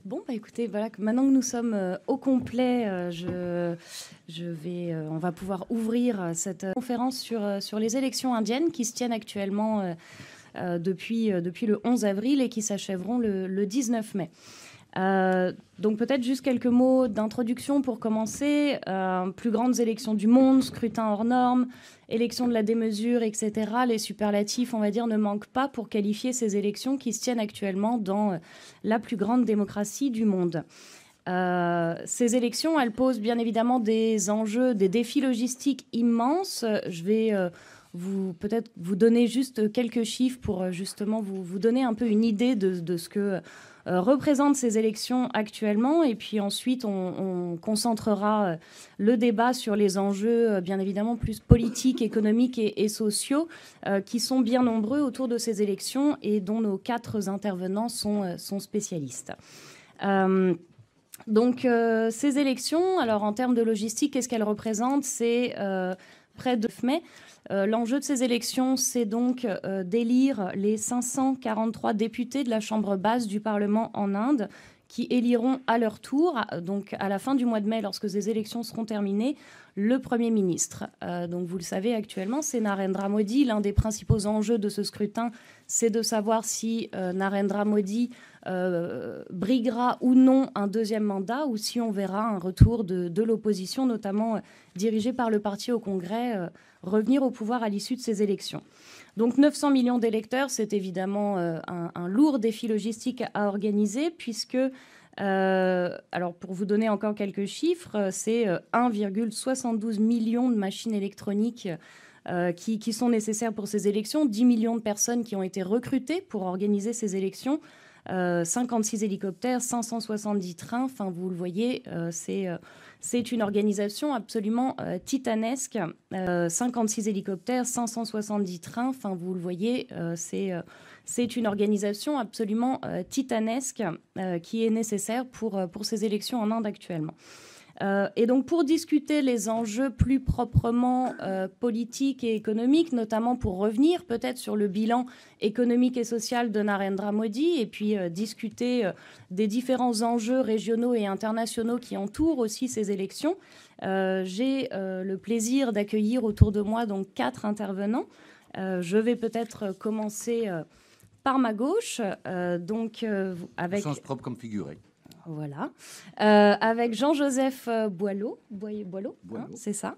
Bon, bah écoutez, voilà, maintenant que nous sommes au complet, on va pouvoir ouvrir cette conférence sur les élections indiennes qui se tiennent actuellement depuis le 11 avril et qui s'achèveront le 19 mai. Donc peut-être juste quelques mots d'introduction pour commencer. Plus grandes élections du monde, scrutin hors normes, élection de la démesure, etc. Les superlatifs, on va dire, ne manquent pas pour qualifier ces élections qui se tiennent actuellement dans la plus grande démocratie du monde. Ces élections, elles posent bien évidemment des enjeux, des défis logistiques immenses. Je vais peut-être vous donner juste quelques chiffres pour justement vous donner un peu une idée de ce que représentent ces élections actuellement. Et puis ensuite, on concentrera le débat sur les enjeux, bien évidemment, plus politiques, économiques et sociaux, qui sont bien nombreux autour de ces élections et dont nos 4 intervenants sont spécialistes. Donc, ces élections, alors en termes de logistique, qu'est-ce qu'elles représentent ? C'est près de mai. L'enjeu de ces élections, c'est donc d'élire les 543 députés de la Chambre basse du Parlement en Inde qui éliront à leur tour, donc à la fin du mois de mai, lorsque ces élections seront terminées, le Premier ministre. Donc vous le savez actuellement, c'est Narendra Modi. L'un des principaux enjeux de ce scrutin, c'est de savoir si Narendra Modi briguera ou non un deuxième mandat ou si on verra un retour de l'opposition, notamment dirigée par le parti au Congrès, revenir au pouvoir à l'issue de ces élections. Donc 900 millions d'électeurs, c'est évidemment un lourd défi logistique à organiser puisque, alors pour vous donner encore quelques chiffres, c'est 1,72 million de machines électroniques qui sont nécessaires pour ces élections, 10 millions de personnes qui ont été recrutées pour organiser ces élections, 56 hélicoptères, 570 trains, enfin vous le voyez, c'est une organisation absolument titanesque. 56 hélicoptères, 570 trains, enfin vous le voyez, c'est une organisation absolument titanesque qui est nécessaire pour ces élections en Inde actuellement. Et donc pour discuter les enjeux plus proprement politiques et économiques, notamment pour revenir peut-être sur le bilan économique et social de Narendra Modi et puis discuter des différents enjeux régionaux et internationaux qui entourent aussi ces élections, j'ai le plaisir d'accueillir autour de moi donc 4 intervenants. Je vais peut-être commencer par ma gauche, avec... Au sens propre comme figuré. Voilà. Avec Jean-Joseph Boileau, hein, c'est ça.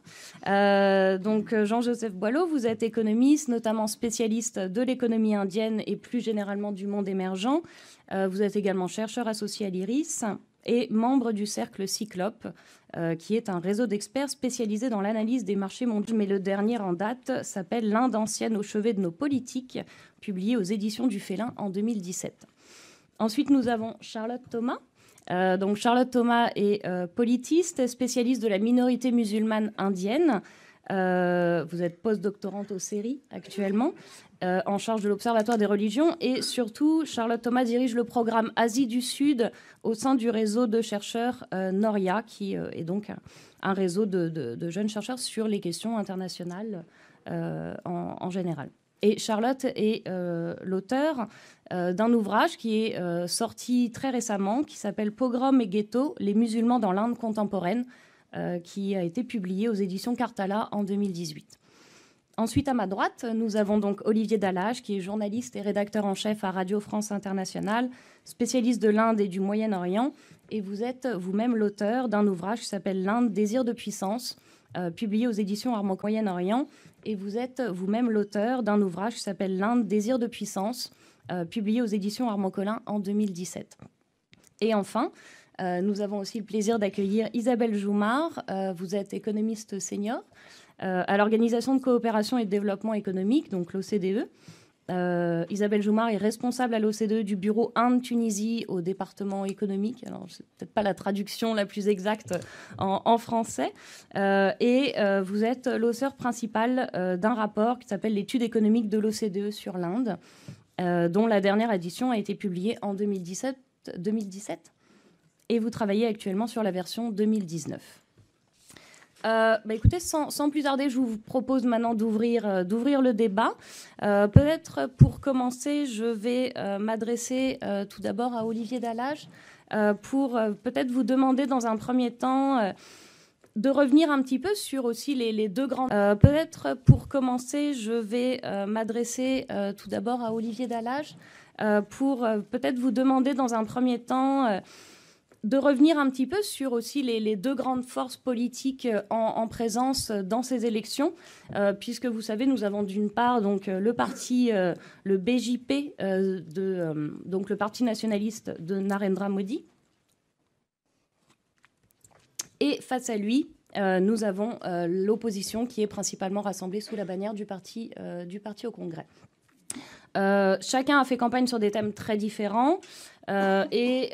Donc Jean-Joseph Boileau, vous êtes économiste, notamment spécialiste de l'économie indienne et plus généralement du monde émergent. Vous êtes également chercheur associé à l'IRIS et membre du Cercle Cyclope, qui est un réseau d'experts spécialisés dans l'analyse des marchés mondiaux. Mais le dernier en date s'appelle L'Inde ancienne au chevet de nos politiques, publié aux éditions du Félin en 2017. Ensuite, nous avons Charlotte Thomas. Donc Charlotte Thomas est politiste, spécialiste de la minorité musulmane indienne. Vous êtes postdoctorante au CERI actuellement, en charge de l'Observatoire des religions. Et surtout, Charlotte Thomas dirige le programme Asie du Sud au sein du réseau de chercheurs Noria, qui est donc un réseau de jeunes chercheurs sur les questions internationales en général. Et Charlotte est l'auteur d'un ouvrage qui est sorti très récemment, qui s'appelle Pogrom et ghetto, les musulmans dans l'Inde contemporaine, qui a été publié aux éditions Karthala en 2018. Ensuite, à ma droite, nous avons donc Olivier Dallage, qui est journaliste et rédacteur en chef à Radio France Internationale, spécialiste de l'Inde et du Moyen-Orient. Et vous êtes vous-même l'auteur d'un ouvrage qui s'appelle L'Inde, désir de puissance, publié aux éditions Armand Moyen-Orient. Et vous êtes vous-même l'auteur d'un ouvrage qui s'appelle L'Inde, désir de puissance, publié aux éditions Armand Collin en 2017. Et enfin, nous avons aussi le plaisir d'accueillir Isabelle Joumard. Vous êtes économiste senior à l'Organisation de coopération et de développement économique, donc l'OCDE. Isabelle Joumard est responsable à l'OCDE du bureau Inde-Tunisie au département économique. Alors, c'est peut-être pas la traduction la plus exacte en français. Et vous êtes l'auteur principal d'un rapport qui s'appelle l'étude économique de l'OCDE sur l'Inde, dont la dernière édition a été publiée en 2017. Et vous travaillez actuellement sur la version 2019. Écoutez, sans plus tarder, je vous propose maintenant d'ouvrir le débat. Peut-être pour commencer, je vais m'adresser tout d'abord à Olivier Dallage. pour peut-être vous demander dans un premier temps de revenir un petit peu sur aussi les deux grands... peut-être pour commencer, je vais m'adresser tout d'abord à Olivier Dallage pour peut-être vous demander dans un premier temps de revenir un petit peu sur aussi les deux grandes forces politiques en présence dans ces élections, puisque vous savez, nous avons d'une part donc le parti, le BJP, donc le parti nationaliste de Narendra Modi, et face à lui, nous avons l'opposition qui est principalement rassemblée sous la bannière du parti au Congrès. Chacun a fait campagne sur des thèmes très différents. Et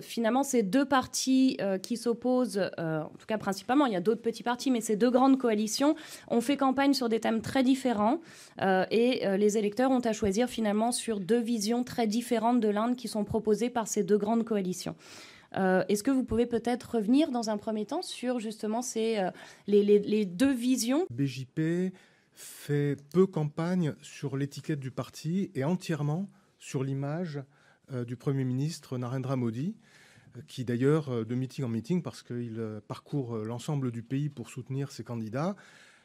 finalement, ces deux partis qui s'opposent, en tout cas principalement, il y a d'autres petits partis, mais ces deux grandes coalitions ont fait campagne sur des thèmes très différents. Et les électeurs ont à choisir finalement sur deux visions très différentes de l'Inde qui sont proposées par ces deux grandes coalitions. Est-ce que vous pouvez peut-être revenir dans un premier temps sur justement les deux visions? BJP fait peu campagne sur l'étiquette du parti et entièrement sur l'image du Premier ministre Narendra Modi, qui d'ailleurs, de meeting en meeting, parce qu'il parcourt l'ensemble du pays pour soutenir ses candidats,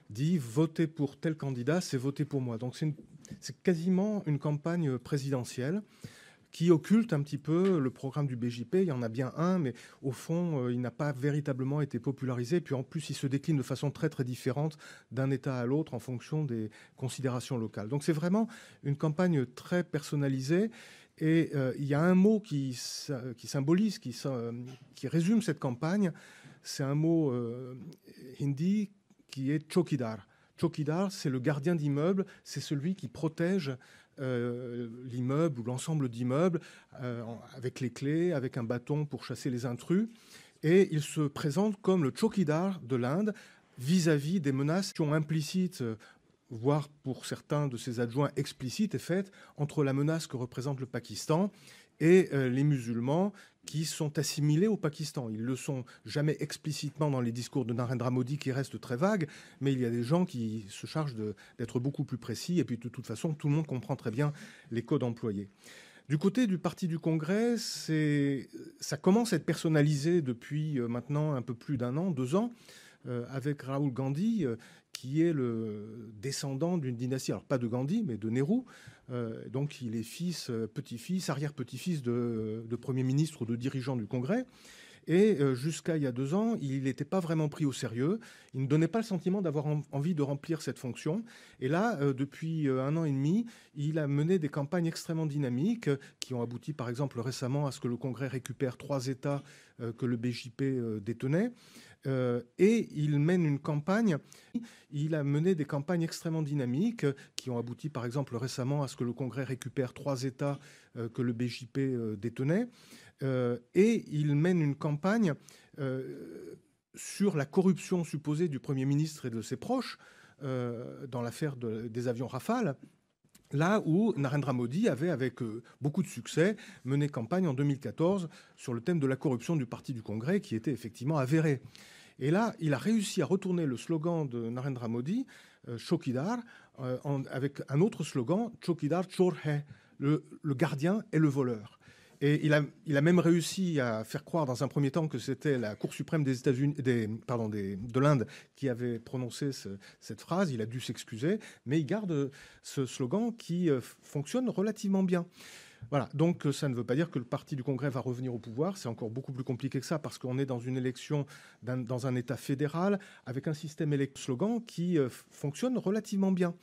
dit « voter pour tel candidat, c'est voter pour moi ». Donc c'est quasiment une campagne présidentielle qui occulte un petit peu le programme du BJP. Il y en a bien un, mais au fond, il n'a pas véritablement été popularisé. Puis en plus, il se décline de façon très, très différente d'un État à l'autre en fonction des considérations locales. Donc c'est vraiment une campagne très personnalisée. Et il y a un mot qui symbolise, qui résume cette campagne. C'est un mot hindi qui est chokidar. Chokidar, c'est le gardien d'immeuble, c'est celui qui protège l'immeuble ou l'ensemble d'immeubles avec les clés, avec un bâton pour chasser les intrus. Et il se présente comme le chokidar de l'Inde vis-à-vis des menaces implicites, voire pour certains de ses adjoints explicites, est faite entre la menace que représente le Pakistan et les musulmans qui sont assimilés au Pakistan. Ils ne le sont jamais explicitement dans les discours de Narendra Modi qui restent très vagues, mais il y a des gens qui se chargent d'être beaucoup plus précis et puis de toute façon, tout le monde comprend très bien les codes employés. Du côté du Parti du Congrès, ça commence à être personnalisé depuis maintenant un peu plus d'un an, 2 ans, avec Rahul Gandhi, qui est le descendant d'une dynastie, alors pas de Gandhi, mais de Nehru. Donc il est fils, petit-fils, arrière-petit-fils de Premier ministre ou de dirigeant du Congrès. Et jusqu'à il y a 2 ans, il n'était pas vraiment pris au sérieux. Il ne donnait pas le sentiment d'avoir envie de remplir cette fonction. Et là, depuis 1 an et demi, il a mené des campagnes extrêmement dynamiques qui ont abouti, par exemple, récemment à ce que le Congrès récupère 3 États que le BJP détenait. Et il mène une campagne. Il a mené des campagnes extrêmement dynamiques qui ont abouti, par exemple, récemment à ce que le Congrès récupère 3 États que le BJP détenait. Et il mène une campagne sur la corruption supposée du Premier ministre et de ses proches dans l'affaire des avions Rafale. Là où Narendra Modi avait, avec beaucoup de succès, mené campagne en 2014 sur le thème de la corruption du Parti du Congrès, qui était effectivement avérée. Et là, il a réussi à retourner le slogan de Narendra Modi, Chokidar, avec un autre slogan, Chokidar Chor Hai, le gardien et le voleur. Et il a même réussi à faire croire dans un premier temps que c'était la Cour suprême des États-Unis, de l'Inde qui avait prononcé cette phrase. Il a dû s'excuser, mais il garde ce slogan qui fonctionne relativement bien. Voilà, donc ça ne veut pas dire que le Parti du Congrès va revenir au pouvoir. C'est encore beaucoup plus compliqué que ça parce qu'on est dans une élection dans un État fédéral avec un système slogan qui fonctionne relativement bien.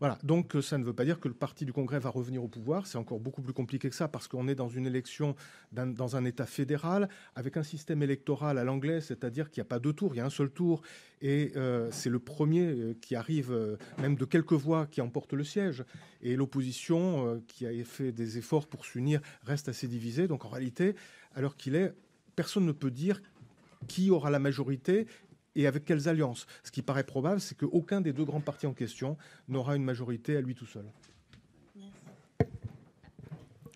Voilà, donc ça ne veut pas dire que le Parti du Congrès va revenir au pouvoir. C'est encore beaucoup plus compliqué que ça parce qu'on est dans une élection dans un État fédéral avec un système électoral à l'anglaise, c'est-à-dire qu'il n'y a pas 2 tours, il y a un seul tour. Et c'est le premier qui arrive, même de quelques voix, qui emporte le siège. Et l'opposition, qui a fait des efforts pour s'unir, reste assez divisée. Donc en réalité, à l'heure qu'il est, personne ne peut dire qui aura la majorité et avec quelles alliances. Ce qui paraît probable, c'est qu'aucun des 2 grands partis en question n'aura une majorité à lui tout seul.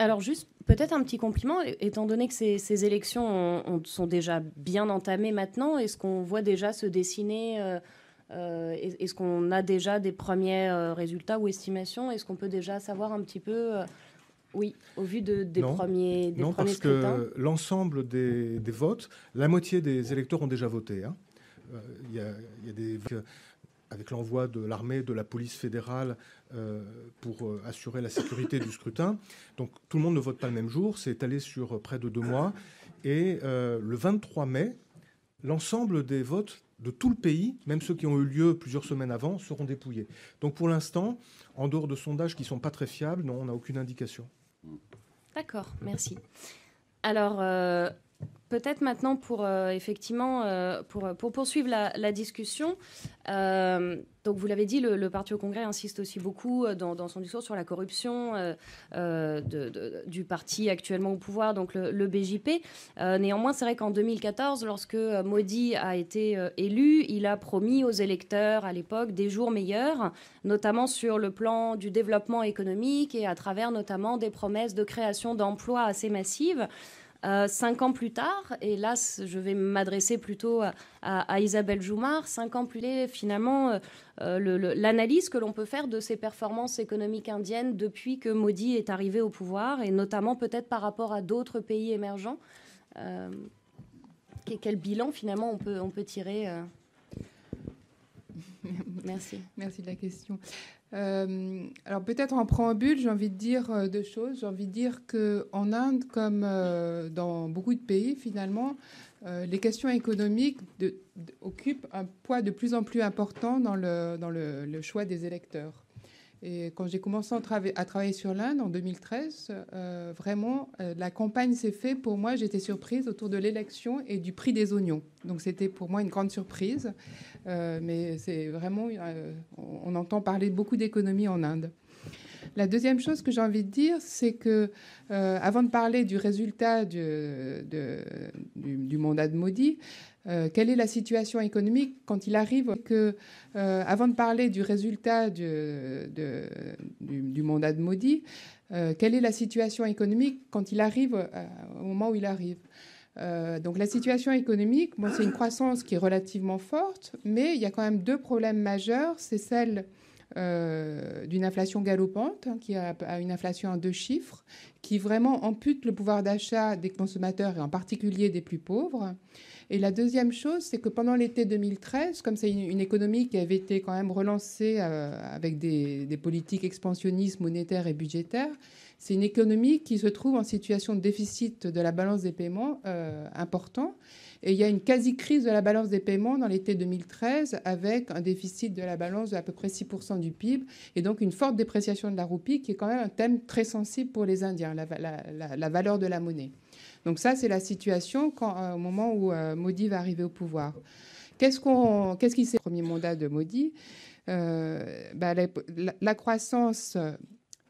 Alors juste peut-être un petit compliment, étant donné que ces élections sont déjà bien entamées maintenant, est-ce qu'on voit déjà se dessiner, est-ce qu'on a déjà des premiers résultats ou estimations? Est-ce qu'on peut déjà savoir un petit peu Oui, au vu des premiers Non, parce scrutins. que l'ensemble des votes, la moitié des électeurs ont déjà voté. Hein. Il y a des avec l'envoi de l'armée, de la police fédérale pour assurer la sécurité du scrutin. Donc tout le monde ne vote pas le même jour, c'est étalé sur près de 2 mois. Et le 23 mai, l'ensemble des votes de tout le pays, même ceux qui ont eu lieu plusieurs semaines avant, seront dépouillés. Donc pour l'instant, en dehors de sondages qui ne sont pas très fiables, non, on n'a aucune indication. D'accord, merci. Alors, peut-être maintenant pour effectivement pour poursuivre la discussion. Donc vous l'avez dit, le parti au Congrès insiste aussi beaucoup dans son discours sur la corruption du parti actuellement au pouvoir, donc le BJP. Néanmoins, c'est vrai qu'en 2014, lorsque Modi a été élu, il a promis aux électeurs à l'époque des jours meilleurs, notamment sur le plan du développement économique et à travers notamment des promesses de création d'emplois assez massives. 5 ans plus tard, et là je vais m'adresser plutôt à Isabelle Joumard, 5 ans plus tard, finalement, l'analyse que l'on peut faire de ces performances économiques indiennes depuis que Modi est arrivé au pouvoir, et notamment peut-être par rapport à d'autres pays émergents, quel bilan finalement on peut tirer Merci. Merci de la question. Alors peut-être en préambule, j'ai envie de dire 2 choses. J'ai envie de dire qu'en Inde, comme dans beaucoup de pays, finalement, les questions économiques occupent un poids de plus en plus important dans le choix des électeurs. Et quand j'ai commencé à travailler sur l'Inde en 2013, vraiment, la campagne s'est faite. Pour moi, j'étais surprise autour de l'élection et du prix des oignons. Donc c'était pour moi une grande surprise. Mais c'est vraiment, on entend parler beaucoup d'économie en Inde. La deuxième chose que j'ai envie de dire, c'est que avant de parler du résultat du mandat de Modi, quelle est la situation économique quand il arrive avant de parler du résultat du mandat de Modi, quelle est la situation économique quand il arrive au moment où il arrive? Donc la situation économique, c'est une croissance qui est relativement forte, mais il y a quand même 2 problèmes majeurs. C'est celle d'une inflation galopante, qui a une inflation en 2 chiffres, qui vraiment ampute le pouvoir d'achat des consommateurs et en particulier des plus pauvres. Et la deuxième chose, c'est que pendant l'été 2013, comme c'est une économie qui avait été quand même relancée avec des politiques expansionnistes monétaires et budgétaires, c'est une économie qui se trouve en situation de déficit de la balance des paiements important. Et il y a une quasi-crise de la balance des paiements dans l'été 2013 avec un déficit de la balance d'à peu près 6% du PIB et donc une forte dépréciation de la roupie qui est quand même un thème très sensible pour les Indiens, la valeur de la monnaie. Donc ça, c'est la situation au moment où Modi va arriver au pouvoir. Qu'est-ce qui s'est premier mandat de Modi? La croissance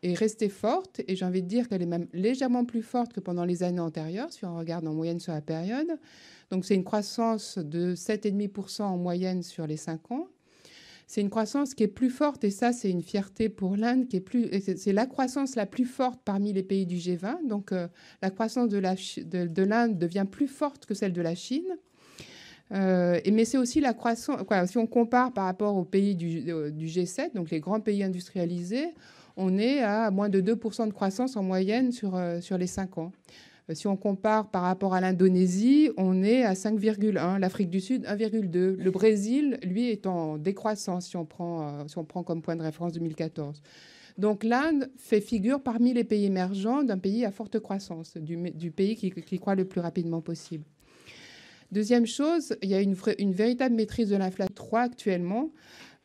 est restée forte et j'ai envie de dire qu'elle est même légèrement plus forte que pendant les années antérieures, si on regarde en moyenne sur la période. Donc c'est une croissance de 7,5% en moyenne sur les 5 ans. C'est une croissance qui est plus forte, et ça, c'est une fierté pour l'Inde, c'est la croissance la plus forte parmi les pays du G20. Donc, la croissance de l'Inde devient plus forte que celle de la Chine. Mais c'est aussi la croissance... si on compare par rapport aux pays du G7, donc les grands pays industrialisés, on est à moins de 2% de croissance en moyenne sur les 5 ans. Si on compare par rapport à l'Indonésie, on est à 5,1, l'Afrique du Sud 1,2. Le Brésil, lui, est en décroissance si on prend comme point de référence 2014. Donc l'Inde fait figure parmi les pays émergents d'un pays à forte croissance, du pays qui croît le plus rapidement possible. Deuxième chose, il y a une véritable maîtrise de l'inflation 3 actuellement.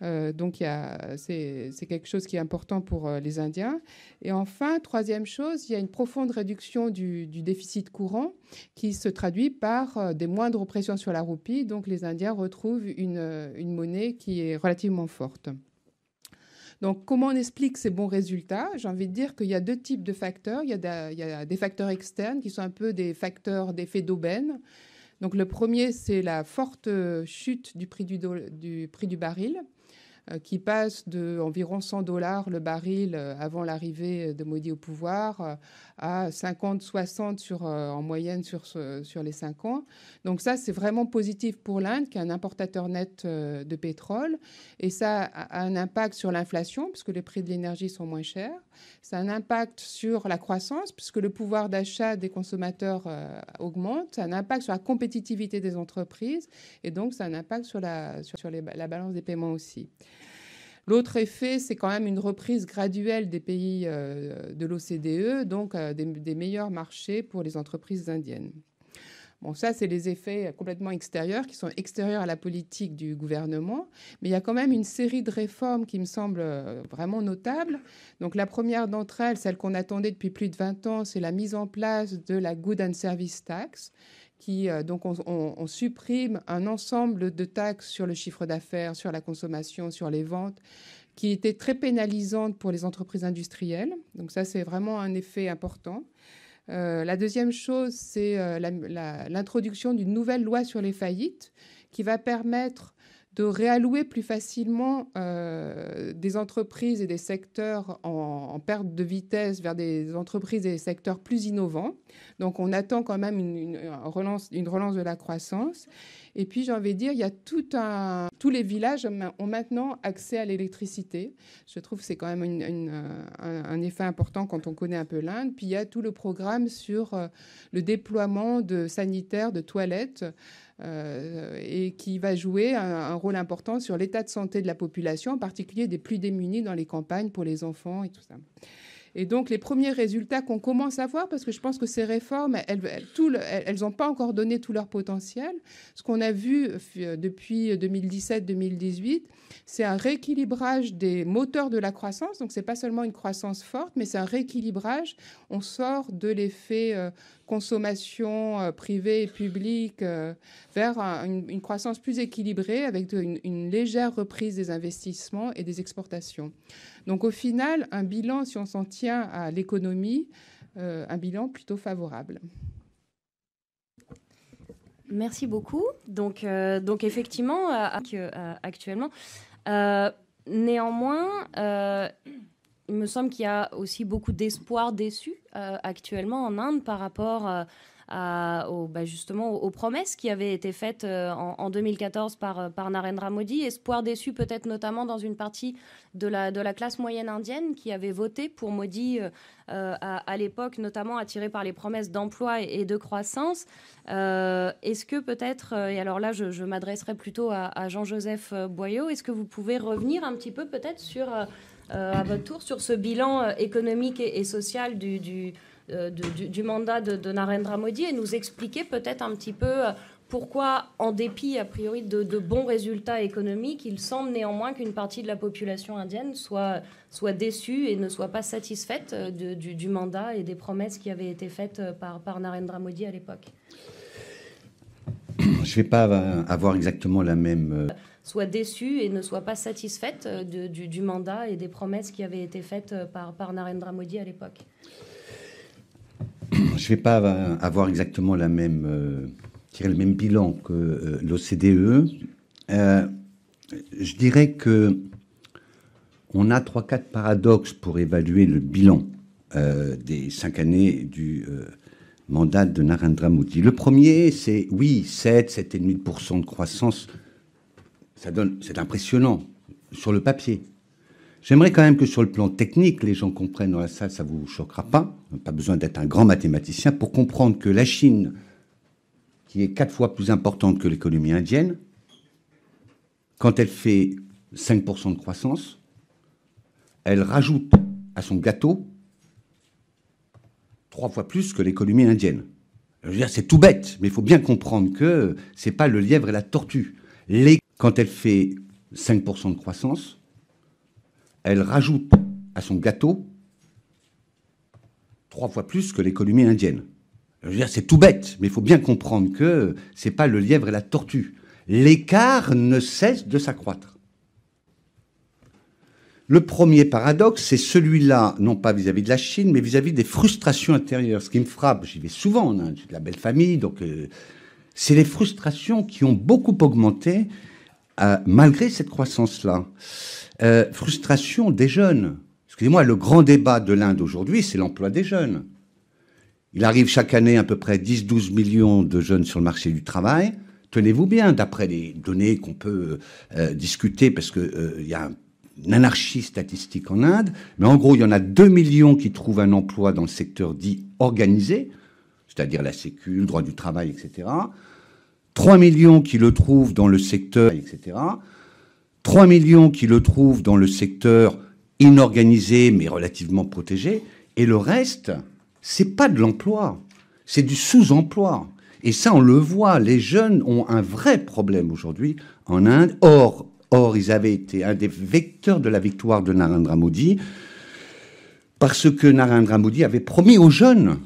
Donc, c'est quelque chose qui est important pour les Indiens. Et enfin, troisième chose, il y a une profonde réduction du déficit courant qui se traduit par des moindres pressions sur la roupie. Donc, les Indiens retrouvent une monnaie qui est relativement forte. Donc, comment on explique ces bons résultats? J'ai envie de dire qu'il y a 2 types de facteurs. Il y a des facteurs externes qui sont un peu des facteurs d'effet d'aubaine. Donc, le premier, c'est la forte chute du prix du baril. qui passe d'environ $100 le baril avant l'arrivée de Modi au pouvoir à 50-60 en moyenne sur les 5 ans. Donc ça, c'est vraiment positif pour l'Inde, qui est un importateur net de pétrole. Et ça a un impact sur l'inflation, puisque les prix de l'énergie sont moins chers. Ça a un impact sur la croissance, puisque le pouvoir d'achat des consommateurs augmente. Ça a un impact sur la compétitivité des entreprises. Et donc, ça a un impact sur la balance des paiements aussi. L'autre effet, c'est quand même une reprise graduelle des pays de l'OCDE, donc des meilleurs marchés pour les entreprises indiennes. Bon, ça, c'est les effets complètement extérieurs, qui sont extérieurs à la politique du gouvernement. Mais il y a quand même une série de réformes qui me semblent vraiment notables. Donc, la première d'entre elles, celle qu'on attendait depuis plus de 20 ans, c'est la mise en place de la Good and Service Tax, donc on supprime un ensemble de taxes sur le chiffre d'affaires, sur la consommation, sur les ventes, qui étaient très pénalisantes pour les entreprises industrielles. Donc ça, c'est vraiment un effet important. La deuxième chose, c'est l'introduction d'une nouvelle loi sur les faillites qui va permettre de réallouer plus facilement des entreprises et des secteurs en perte de vitesse vers des entreprises et des secteurs plus innovants. Donc, on attend quand même une relance de la croissance. Et puis, j'ai envie de dire, il y a tous les villages ont maintenant accès à l'électricité. Je trouve que c'est quand même un effet important quand on connaît un peu l'Inde. Puis, il y a tout le programme sur le déploiement de sanitaires, de toilettes, et qui va jouer un rôle important sur l'état de santé de la population, en particulier des plus démunis dans les campagnes pour les enfants et tout ça. Et donc, les premiers résultats qu'on commence à voir, parce que je pense que ces réformes, elles n'ont pas encore donné tout leur potentiel. Ce qu'on a vu depuis 2017-2018, c'est un rééquilibrage des moteurs de la croissance. Donc, ce n'est pas seulement une croissance forte, mais c'est un rééquilibrage. On sort de l'effet consommation privée et publique vers une croissance plus équilibrée avec une légère reprise des investissements et des exportations. Donc au final, un bilan, si on s'en tient à l'économie, un bilan plutôt favorable. Merci beaucoup. Donc effectivement, actuellement, néanmoins, il me semble qu'il y a aussi beaucoup d'espoir déçu actuellement en Inde par rapport justement aux promesses qui avaient été faites en 2014 par Narendra Modi. Espoir déçu peut-être notamment dans une partie de la classe moyenne indienne qui avait voté pour Modi à l'époque, notamment attiré par les promesses d'emploi et de croissance. Est-ce que peut-être, et alors là je m'adresserai plutôt à Jean-Joseph Boyau, est-ce que vous pouvez revenir un petit peu peut-être sur, à votre tour, sur ce bilan économique et social du mandat de Narendra Modi et nous expliquer peut-être un petit peu pourquoi, en dépit a priori de bons résultats économiques, il semble néanmoins qu'une partie de la population indienne soit déçue et ne soit pas satisfaite du mandat et des promesses qui avaient été faites par Narendra Modi à l'époque. Je ne vais pas avoir exactement la même... soit déçue et ne soit pas satisfaite du mandat et des promesses qui avaient été faites par Narendra Modi à l'époque. Je ne vais pas avoir exactement le même bilan que l'OCDE. Je dirais qu'on a 3-4 paradoxes pour évaluer le bilan des 5 années du mandat de Narendra Modi. Le premier, c'est, oui, 7,5% de croissance. C'est impressionnant sur le papier. J'aimerais quand même que sur le plan technique, les gens comprennent dans la salle, ça ne vous choquera pas. Pas besoin d'être un grand mathématicien pour comprendre que la Chine, qui est 4 fois plus importante que l'économie indienne, quand elle fait 5% de croissance, elle rajoute à son gâteau 3 fois plus que l'économie indienne. Je veux dire, c'est tout bête, mais il faut bien comprendre que ce n'est pas le lièvre et la tortue. Quand elle fait 5% de croissance, elle rajoute à son gâteau 3 fois plus que l'économie indienne. Je veux dire, c'est tout bête, mais il faut bien comprendre que ce n'est pas le lièvre et la tortue. L'écart ne cesse de s'accroître. Le premier paradoxe, c'est celui-là, non pas vis-à-vis de la Chine, mais vis-à-vis des frustrations intérieures. Ce qui me frappe, j'y vais souvent en Inde, j'ai de la belle famille, donc c'est les frustrations qui ont beaucoup augmenté malgré cette croissance-là. Frustration des jeunes. Excusez-moi, le grand débat de l'Inde aujourd'hui, c'est l'emploi des jeunes. Il arrive chaque année à peu près 10-12 millions de jeunes sur le marché du travail. Tenez-vous bien, d'après les données qu'on peut discuter, parce qu'il y a une anarchie statistique en Inde, mais en gros, il y en a 2 millions qui trouvent un emploi dans le secteur dit organisé, c'est-à-dire la sécu, le droit du travail, etc. 3 millions qui le trouvent dans le secteur, etc. 3 millions qui le trouvent dans le secteur inorganisé, mais relativement protégé. Et le reste, c'est pas de l'emploi, c'est du sous-emploi. Et ça, on le voit, les jeunes ont un vrai problème aujourd'hui en Inde. Or, ils avaient été un des vecteurs de la victoire de Narendra Modi, parce que Narendra Modi avait promis aux jeunes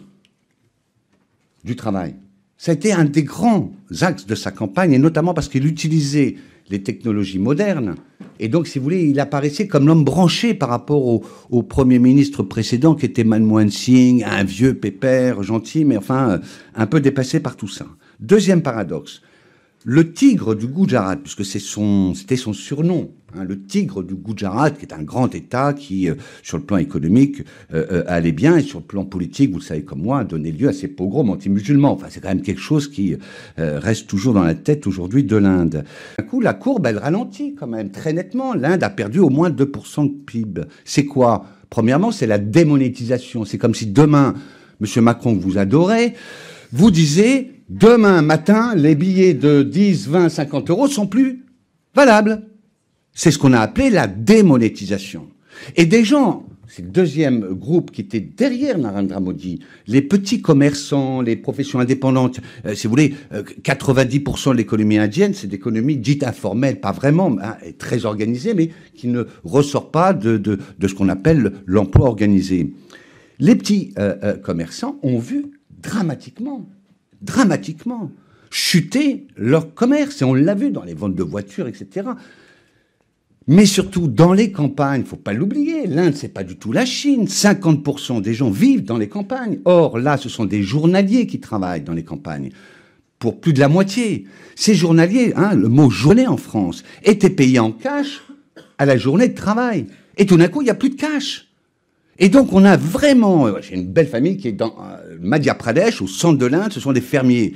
du travail. Ça a été un des grands axes de sa campagne, et notamment parce qu'il utilisait les technologies modernes. Et donc, si vous voulez, il apparaissait comme l'homme branché par rapport au Premier ministre précédent, qui était Manmohan Singh, un vieux pépère, gentil, mais enfin, un peu dépassé par tout ça. Deuxième paradoxe. Le tigre du Gujarat, puisque c'était son surnom, hein, le tigre du Gujarat, qui est un grand État qui, sur le plan économique, allait bien, et sur le plan politique, vous le savez comme moi, a donné lieu à ces pogroms anti-musulmans. Enfin, c'est quand même quelque chose qui reste toujours dans la tête aujourd'hui de l'Inde. Du coup, la courbe, elle ralentit quand même très nettement. L'Inde a perdu au moins 2% de PIB. C'est quoi? Premièrement, c'est la démonétisation. C'est comme si demain, M. Macron, que vous adorez, vous disiez... Demain matin, les billets de 10, 20, 50 euros sont plus valables. C'est ce qu'on a appelé la démonétisation. Et des gens, c'est le deuxième groupe qui était derrière Narendra Modi, les petits commerçants, les professions indépendantes, si vous voulez, 90% de l'économie indienne, c'est d'économie dite informelle, pas vraiment, hein, très organisée, mais qui ne ressort pas de ce qu'on appelle l'emploi organisé. Les petits commerçants ont vu dramatiquement chuter leur commerce. Et on l'a vu dans les ventes de voitures, etc. Mais surtout, dans les campagnes, il ne faut pas l'oublier, l'Inde, c'est pas du tout la Chine. 50% des gens vivent dans les campagnes. Or, là, ce sont des journaliers qui travaillent dans les campagnes. Pour plus de la moitié. Ces journaliers, hein, le mot journée en France, étaient payés en cash à la journée de travail. Et tout d'un coup, il n'y a plus de cash. Et donc, on a vraiment... J'ai une belle famille qui est dans Madhya Pradesh, au centre de l'Inde, ce sont des fermiers.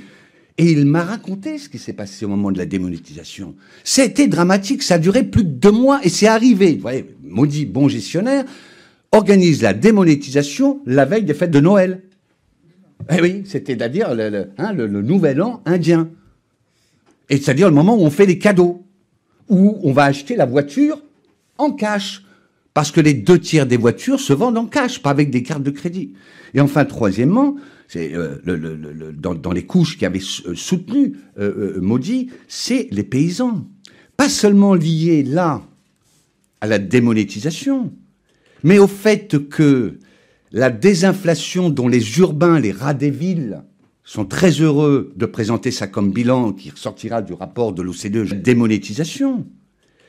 Et il m'a raconté ce qui s'est passé au moment de la démonétisation. C'était dramatique, ça a duré plus de 2 mois, et c'est arrivé. Vous voyez, Modi, bon gestionnaire, organise la démonétisation la veille des fêtes de Noël. Eh oui, c'est-à-dire le nouvel an indien. Et c'est-à-dire le moment où on fait les cadeaux, où on va acheter la voiture en cash. Parce que les 2 tiers des voitures se vendent en cash, pas avec des cartes de crédit. Et enfin, troisièmement, c'est dans les couches qui avaient soutenu Modi, c'est les paysans. Pas seulement liés, là, à la démonétisation, mais au fait que la désinflation dont les urbains, les rats des villes, sont très heureux de présenter ça comme bilan qui ressortira du rapport de l'OCDE, démonétisation,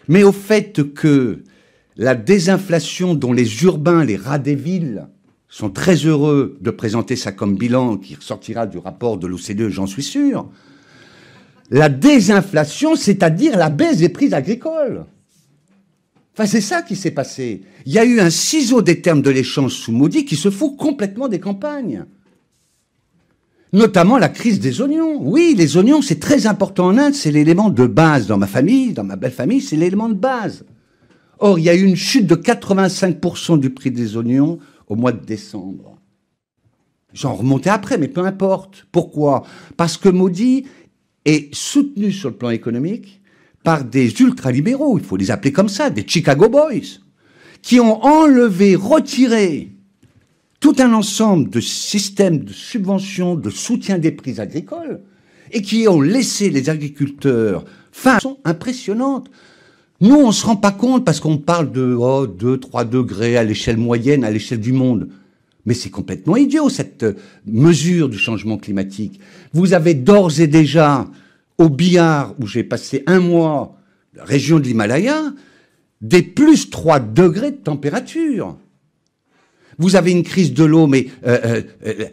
mais au fait que la désinflation dont les urbains, les rats des villes, sont très heureux de présenter ça comme bilan qui ressortira du rapport de l'OCDE, j'en suis sûr. La désinflation, c'est-à-dire la baisse des prix agricoles. Enfin, c'est ça qui s'est passé. Il y a eu un ciseau des termes de l'échange sous Modi qui se fout complètement des campagnes. Notamment la crise des oignons. Oui, les oignons, c'est très important en Inde, c'est l'élément de base. Dans ma famille, dans ma belle famille, c'est l'élément de base. Or, il y a eu une chute de 85% du prix des oignons au mois de décembre. J'en remontais après, mais peu importe. Pourquoi? Parce que Modi est soutenu sur le plan économique par des ultralibéraux, il faut les appeler comme ça, des Chicago Boys, qui ont enlevé, retiré tout un ensemble de systèmes de subventions, de soutien des prix agricoles, et qui ont laissé les agriculteurs façon impressionnante. Nous, on ne se rend pas compte parce qu'on parle de 2-3 degrés à l'échelle moyenne, à l'échelle du monde. Mais c'est complètement idiot, cette mesure du changement climatique. Vous avez d'ores et déjà, au Bihar, où j'ai passé 1 mois, la région de l'Himalaya, des plus 3 degrés de température. Vous avez une crise de l'eau, mais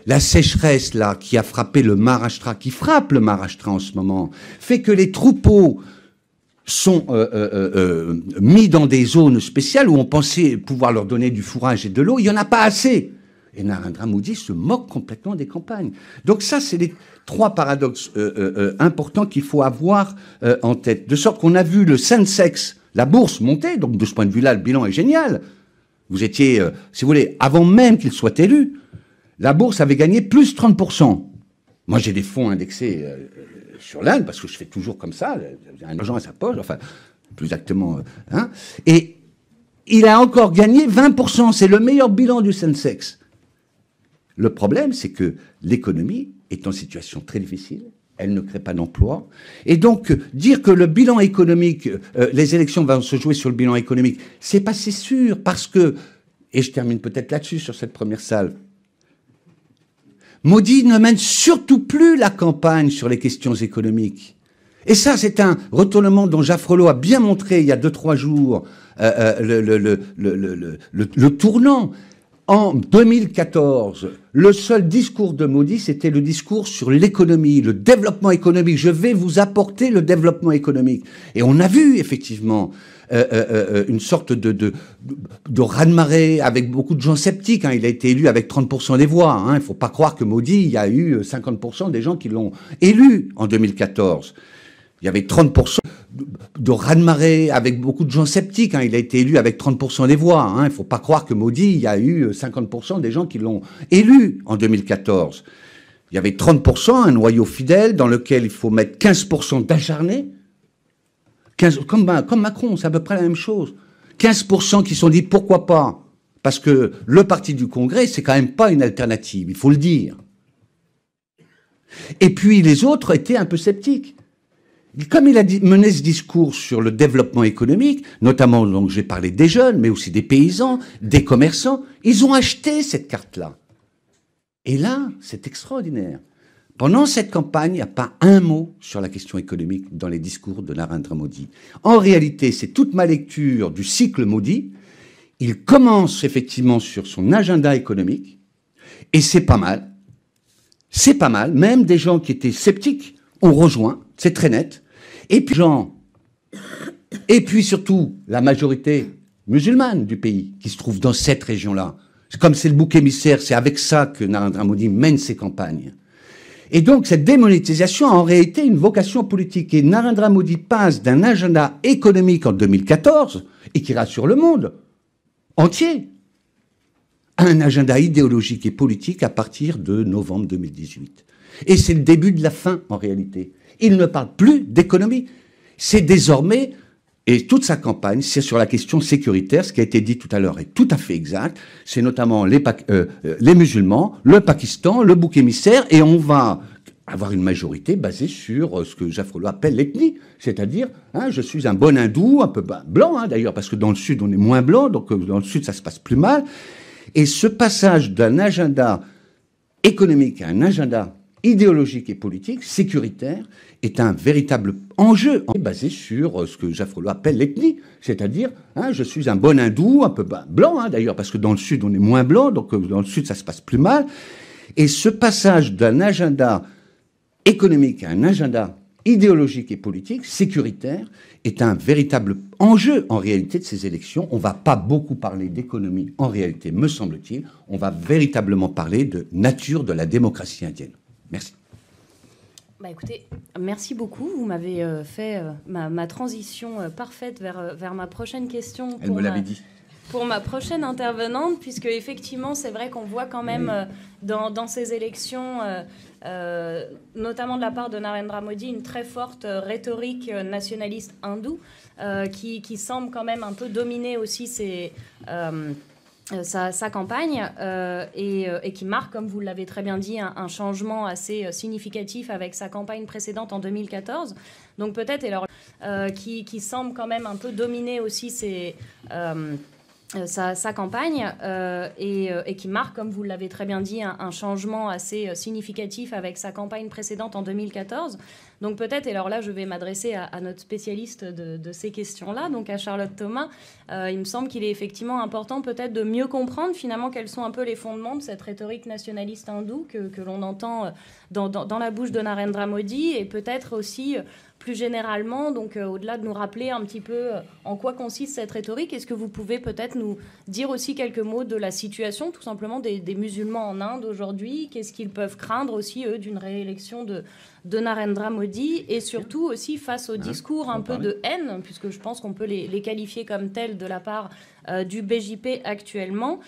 la sécheresse, là, qui a frappé le Maharashtra, qui frappe le Maharashtra en ce moment, fait que les troupeaux sont mis dans des zones spéciales où on pensait pouvoir leur donner du fourrage et de l'eau, il n'y en a pas assez. Et Narendra Modi se moque complètement des campagnes. Donc ça, c'est les 3 paradoxes importants qu'il faut avoir en tête. De sorte qu'on a vu le Sensex, la bourse, monter. Donc de ce point de vue-là, le bilan est génial. Vous étiez, si vous voulez, avant même qu'il soit élu, la bourse avait gagné plus 30%. Moi, j'ai des fonds indexés sur l'Inde, parce que je fais toujours comme ça, un argent à sa poche, enfin, plus exactement. Hein, et il a encore gagné 20%. C'est le meilleur bilan du Sensex. Le problème, c'est que l'économie est en situation très difficile. Elle ne crée pas d'emploi. Et donc, dire que le bilan économique, les élections vont se jouer sur le bilan économique, c'est pas si sûr, parce que, et je termine peut-être là-dessus, sur cette première salle, Modi ne mène surtout plus la campagne sur les questions économiques. Et ça, c'est un retournement dont Jaffrelot a bien montré il y a 2-3 jours le tournant. En 2014, le seul discours de Modi, c'était le discours sur l'économie, le développement économique. Je vais vous apporter le développement économique. Et on a vu, effectivement, une sorte de raz-de-marée avec beaucoup de gens sceptiques. Hein. Il a été élu avec 30% des voix. Hein. Il ne faut pas croire que Modi, il y a eu 50% des gens qui l'ont élu en 2014. Il y avait 30% de raz-de-marée avec beaucoup de gens sceptiques. Hein. Il a été élu avec 30% des voix. Hein. Il ne faut pas croire que Modi, il y a eu 50% des gens qui l'ont élu en 2014. Il y avait 30%, un noyau fidèle dans lequel il faut mettre 15% d'acharnés. Comme Macron, c'est à peu près la même chose. 15% qui se sont dit pourquoi pas. Parce que le parti du Congrès, c'est quand même pas une alternative, il faut le dire. Et puis les autres étaient un peu sceptiques. Comme il a mené ce discours sur le développement économique, notamment, donc j'ai parlé des jeunes, mais aussi des paysans, des commerçants, ils ont acheté cette carte-là. Et là, c'est extraordinaire. Pendant cette campagne, il n'y a pas un mot sur la question économique dans les discours de Narendra Modi. En réalité, c'est toute ma lecture du cycle Modi. Il commence effectivement sur son agenda économique, et c'est pas mal. C'est pas mal. Même des gens qui étaient sceptiques ont rejoint. C'est très net. Et puis surtout, la majorité musulmane du pays qui se trouve dans cette région-là. Comme c'est le bouc émissaire, c'est avec ça que Narendra Modi mène ses campagnes. Et donc, cette démonétisation a en réalité une vocation politique. Et Narendra Modi passe d'un agenda économique en 2014, et qui rassure le monde entier, à un agenda idéologique et politique à partir de novembre 2018. Et c'est le début de la fin, en réalité. Il ne parle plus d'économie. C'est désormais, et toute sa campagne, c'est sur la question sécuritaire. Ce qui a été dit tout à l'heure est tout à fait exact. C'est notamment les musulmans, le Pakistan, le bouc émissaire, et on va avoir une majorité basée sur ce que Jaffrelot appelle l'ethnie. C'est-à-dire, hein, je suis un bon hindou, un peu blanc, hein, d'ailleurs, parce que dans le sud, on est moins blanc, donc dans le sud, ça se passe plus mal. Et ce passage d'un agenda économique à un agenda idéologique et politique, sécuritaire, est un véritable enjeu basé sur ce que Jaffrelot appelle l'ethnie. C'est-à-dire, hein, je suis un bon hindou, un peu blanc, hein, d'ailleurs, parce que dans le sud, on est moins blanc, donc dans le sud, ça se passe plus mal. Et ce passage d'un agenda économique à un agenda idéologique et politique, sécuritaire, est un véritable enjeu, en réalité, de ces élections. On ne va pas beaucoup parler d'économie, en réalité, me semble-t-il. On va véritablement parler de nature de la démocratie indienne. Merci. Bah écoutez, merci beaucoup. Vous m'avez fait ma transition parfaite vers ma prochaine question. Elle me l'avait dit. Pour ma prochaine intervenante, puisque effectivement, c'est vrai qu'on voit quand même dans ces élections, notamment de la part de Narendra Modi, une très forte rhétorique nationaliste hindoue qui semble quand même un peu dominer aussi sa campagne et qui marque, comme vous l'avez très bien dit, un changement assez significatif avec sa campagne précédente en 2014. Donc peut-être, qui semble quand même un peu dominer aussi sa campagne et qui marque, comme vous l'avez très bien dit, un changement assez significatif avec sa campagne précédente en 2014. Donc peut-être, et alors là je vais m'adresser à notre spécialiste de ces questions-là, donc à Charlotte Thomas, il me semble qu'il est effectivement important peut-être de mieux comprendre finalement quels sont un peu les fondements de cette rhétorique nationaliste hindoue que l'on entend dans la bouche de Narendra Modi, et peut-être aussi plus généralement, donc au-delà de nous rappeler un petit peu en quoi consiste cette rhétorique, est-ce que vous pouvez peut-être nous dire aussi quelques mots de la situation, tout simplement, des musulmans en Inde aujourd'hui? Qu'est-ce qu'ils peuvent craindre aussi, eux, d'une réélection de Narendra Modi, et surtout aussi face au discours un peu de haine, puisque je pense qu'on peut les qualifier comme tels de la part du BJP actuellement.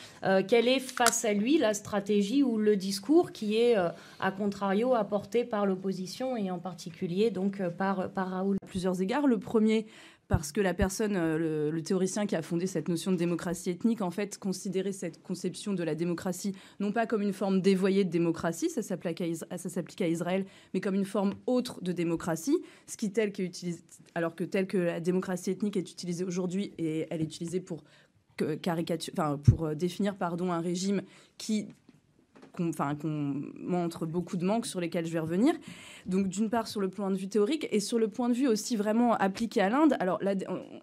Quelle est face à lui la stratégie ou le discours qui est à contrario apporté par l'opposition et en particulier donc par Raoul? À plusieurs égards. Le premier, parce que la personne, le théoricien qui a fondé cette notion de démocratie ethnique, en fait, considérait cette conception de la démocratie non pas comme une forme dévoyée de démocratie, ça s'applique à Israël, mais comme une forme autre de démocratie, ce qui alors que telle que la démocratie ethnique est utilisée aujourd'hui, et elle est utilisée pour définir un régime qu'on montre beaucoup de manques sur lesquels je vais revenir. Donc, d'une part, sur le point de vue théorique et sur le point de vue aussi vraiment appliqué à l'Inde. Alors, là,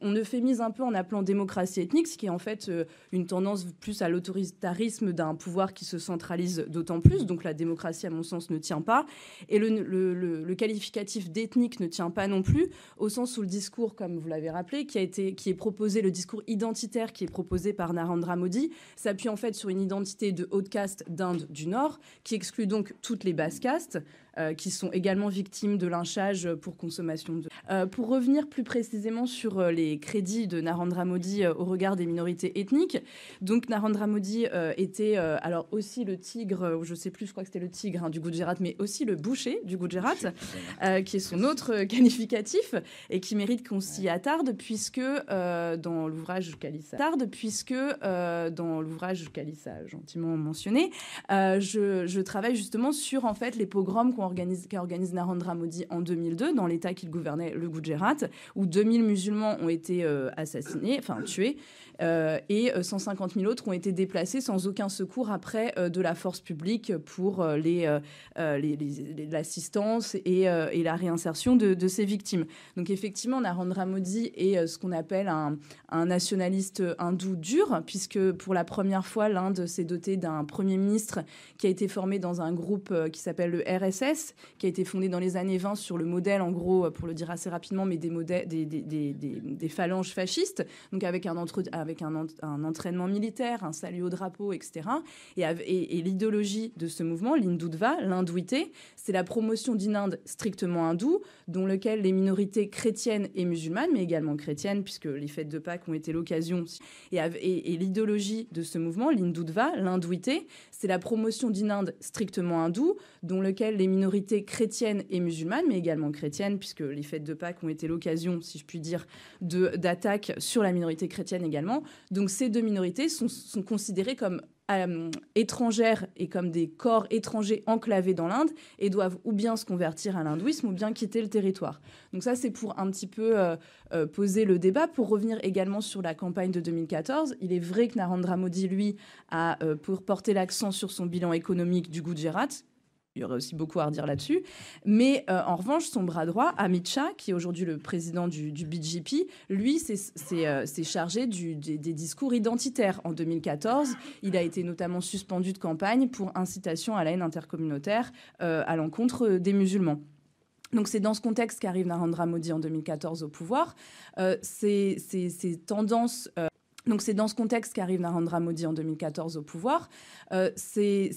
on euphémise un peu en appelant démocratie ethnique, ce qui est en fait une tendance plus à l'autoritarisme d'un pouvoir qui se centralise d'autant plus. Donc, la démocratie, à mon sens, ne tient pas. Et le qualificatif d'ethnique ne tient pas non plus, au sens où le discours, comme vous l'avez rappelé, qui est proposé, le discours identitaire qui est proposé par Narendra Modi, s'appuie en fait sur une identité de haute caste d'Inde du Nord, qui exclut donc toutes les basses castes, qui sont également victimes de lynchage pour consommation de... Pour revenir plus précisément sur les crédits de Narendra Modi au regard des minorités ethniques, donc Narendra Modi était alors aussi le tigre, je sais plus, je crois que c'était le tigre du Gujarat, mais aussi le boucher du Gujarat, qui est son autre qualificatif et qui mérite qu'on s'y attarde, puisque dans l'ouvrage Khalissa, gentiment mentionné, je travaille justement sur en fait les pogroms qu'a organisé Narendra Modi en 2002 dans l'État qu'il gouvernait, le Gujarat, où 2000 musulmans ont été tués, et 150 000 autres ont été déplacés sans aucun secours après de la force publique pour l'assistance et la réinsertion de ces victimes. Donc effectivement, Narendra Modi est ce qu'on appelle un nationaliste hindou dur, puisque pour la première fois, l'Inde s'est dotée d'un Premier ministre qui a été formé dans un groupe qui s'appelle le RSS, qui a été fondé dans les années 20 sur le modèle, en gros, pour le dire assez rapidement, mais des phalanges fascistes, donc avec un entraînement militaire, un salut au drapeau, etc. Et l'idéologie de ce mouvement, l'hindutva, l'hindouité, c'est la promotion d'une Inde strictement hindoue, dont lequel les minorités chrétiennes et musulmanes, mais également chrétiennes, puisque les fêtes de Pâques ont été l'occasion. Et l'idéologie de ce mouvement, l'hindutva, l'hindouité, c'est la promotion d'une Inde strictement hindoue, dont lequel les minorités chrétiennes et musulmanes, mais également chrétiennes, puisque les fêtes de Pâques ont été l'occasion, si je puis dire, d'attaques sur la minorité chrétienne également. Donc ces deux minorités sont considérées comme étrangères et comme des corps étrangers enclavés dans l'Inde et doivent ou bien se convertir à l'hindouisme ou bien quitter le territoire. Donc ça, c'est pour un petit peu poser le débat. Pour revenir également sur la campagne de 2014, il est vrai que Narendra Modi, lui, a pour porter l'accent sur son bilan économique du Gujarat. Il y aurait aussi beaucoup à redire là-dessus. Mais en revanche, son bras droit, Amit Shah, qui est aujourd'hui le président du BJP, lui, s'est chargé des discours identitaires. En 2014, il a été notamment suspendu de campagne pour incitation à la haine intercommunautaire à l'encontre des musulmans. Donc c'est dans ce contexte qu'arrive Narendra Modi en 2014 au pouvoir. Ces tendances... Donc c'est dans ce contexte qu'arrive Narendra Modi en 2014 au pouvoir. Ces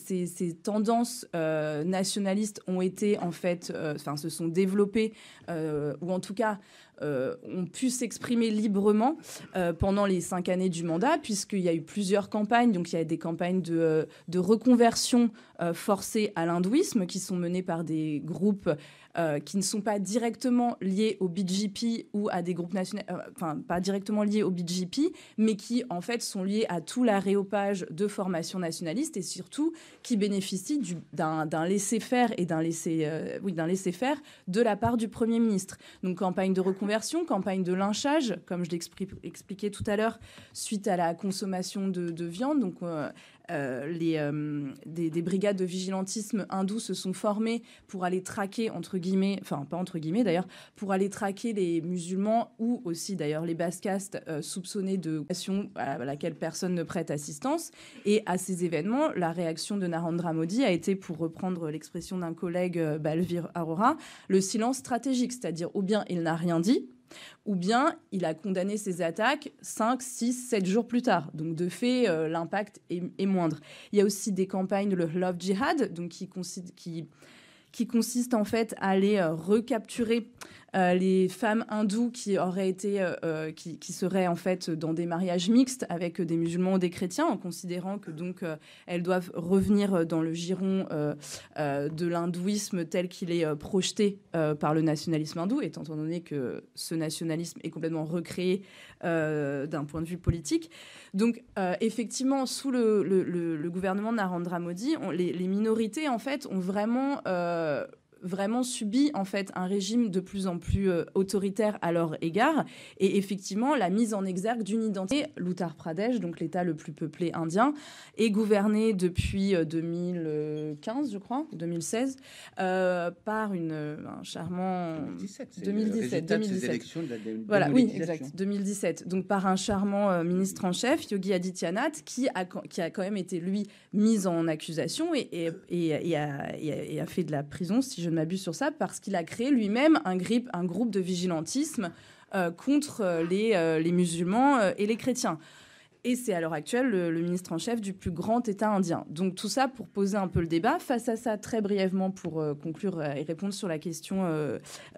tendances nationalistes ont été en fait, se sont développées, ou en tout cas ont pu s'exprimer librement pendant les 5 années du mandat, puisqu'il y a eu plusieurs campagnes. Donc il y a des campagnes de reconversion forcée à l'hindouisme qui sont menées par des groupes qui ne sont pas directement liés au BJP ou à des groupes nationaux, pas directement liés au BJP, mais qui en fait sont liés à tout l'aréopage de formation nationaliste et surtout qui bénéficient d'un laisser-faire et d'un laisser-faire de la part du Premier ministre. Donc campagne de reconversion, campagne de lynchage, comme je l'expliquais tout à l'heure, suite à la consommation de viande. Donc des brigades de vigilantisme hindous se sont formées pour aller traquer, entre guillemets, enfin pas entre guillemets d'ailleurs, pour aller traquer les musulmans ou aussi d'ailleurs les basses castes soupçonnés de action à laquelle personne ne prête assistance. Et à ces événements, la réaction de Narendra Modi a été, pour reprendre l'expression d'un collègue, Balveer Arora, le silence stratégique, c'est-à-dire ou bien il n'a rien dit, ou bien il a condamné ces attaques 5, 6, 7 jours plus tard. Donc de fait, l'impact est moindre. Il y a aussi des campagnes, le Love Jihad, donc qui consiste en fait à aller recapturer les femmes hindoues qui auraient été, qui seraient en fait dans des mariages mixtes avec des musulmans ou des chrétiens, en considérant que donc elles doivent revenir dans le giron de l'hindouisme tel qu'il est projeté par le nationalisme hindou, étant donné que ce nationalisme est complètement recréé d'un point de vue politique. Donc effectivement, sous le gouvernement de Narendra Modi, les minorités en fait ont vraiment subi en fait un régime de plus en plus autoritaire à leur égard, et effectivement la mise en exergue d'une identité. L'Uttar Pradesh, donc l'État le plus peuplé indien, est gouverné depuis 2015, je crois, 2016, par un charmant 2017. Voilà, oui, exact, 2017. Donc par un charmant ministre en chef, Yogi Adityanath, qui a quand même été lui mis en accusation et a fait de la prison, si je ne m'abuse sur ça, parce qu'il a créé lui-même un groupe de vigilantisme contre les musulmans et les chrétiens. Et c'est à l'heure actuelle le ministre en chef du plus grand État indien. Donc tout ça pour poser un peu le débat. Face à ça, très brièvement, pour conclure et répondre sur la question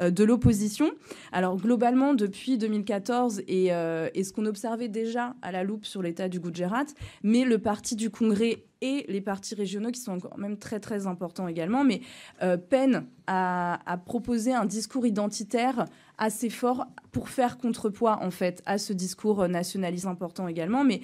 de l'opposition. Alors globalement, depuis 2014, et ce qu'on observait déjà à la loupe sur l'état du Gujarat, mais le parti du Congrès et les partis régionaux, qui sont quand même très très importants également, mais peinent à proposer un discours identitaire assez fort pour faire contrepoids en fait à ce discours nationaliste important également, mais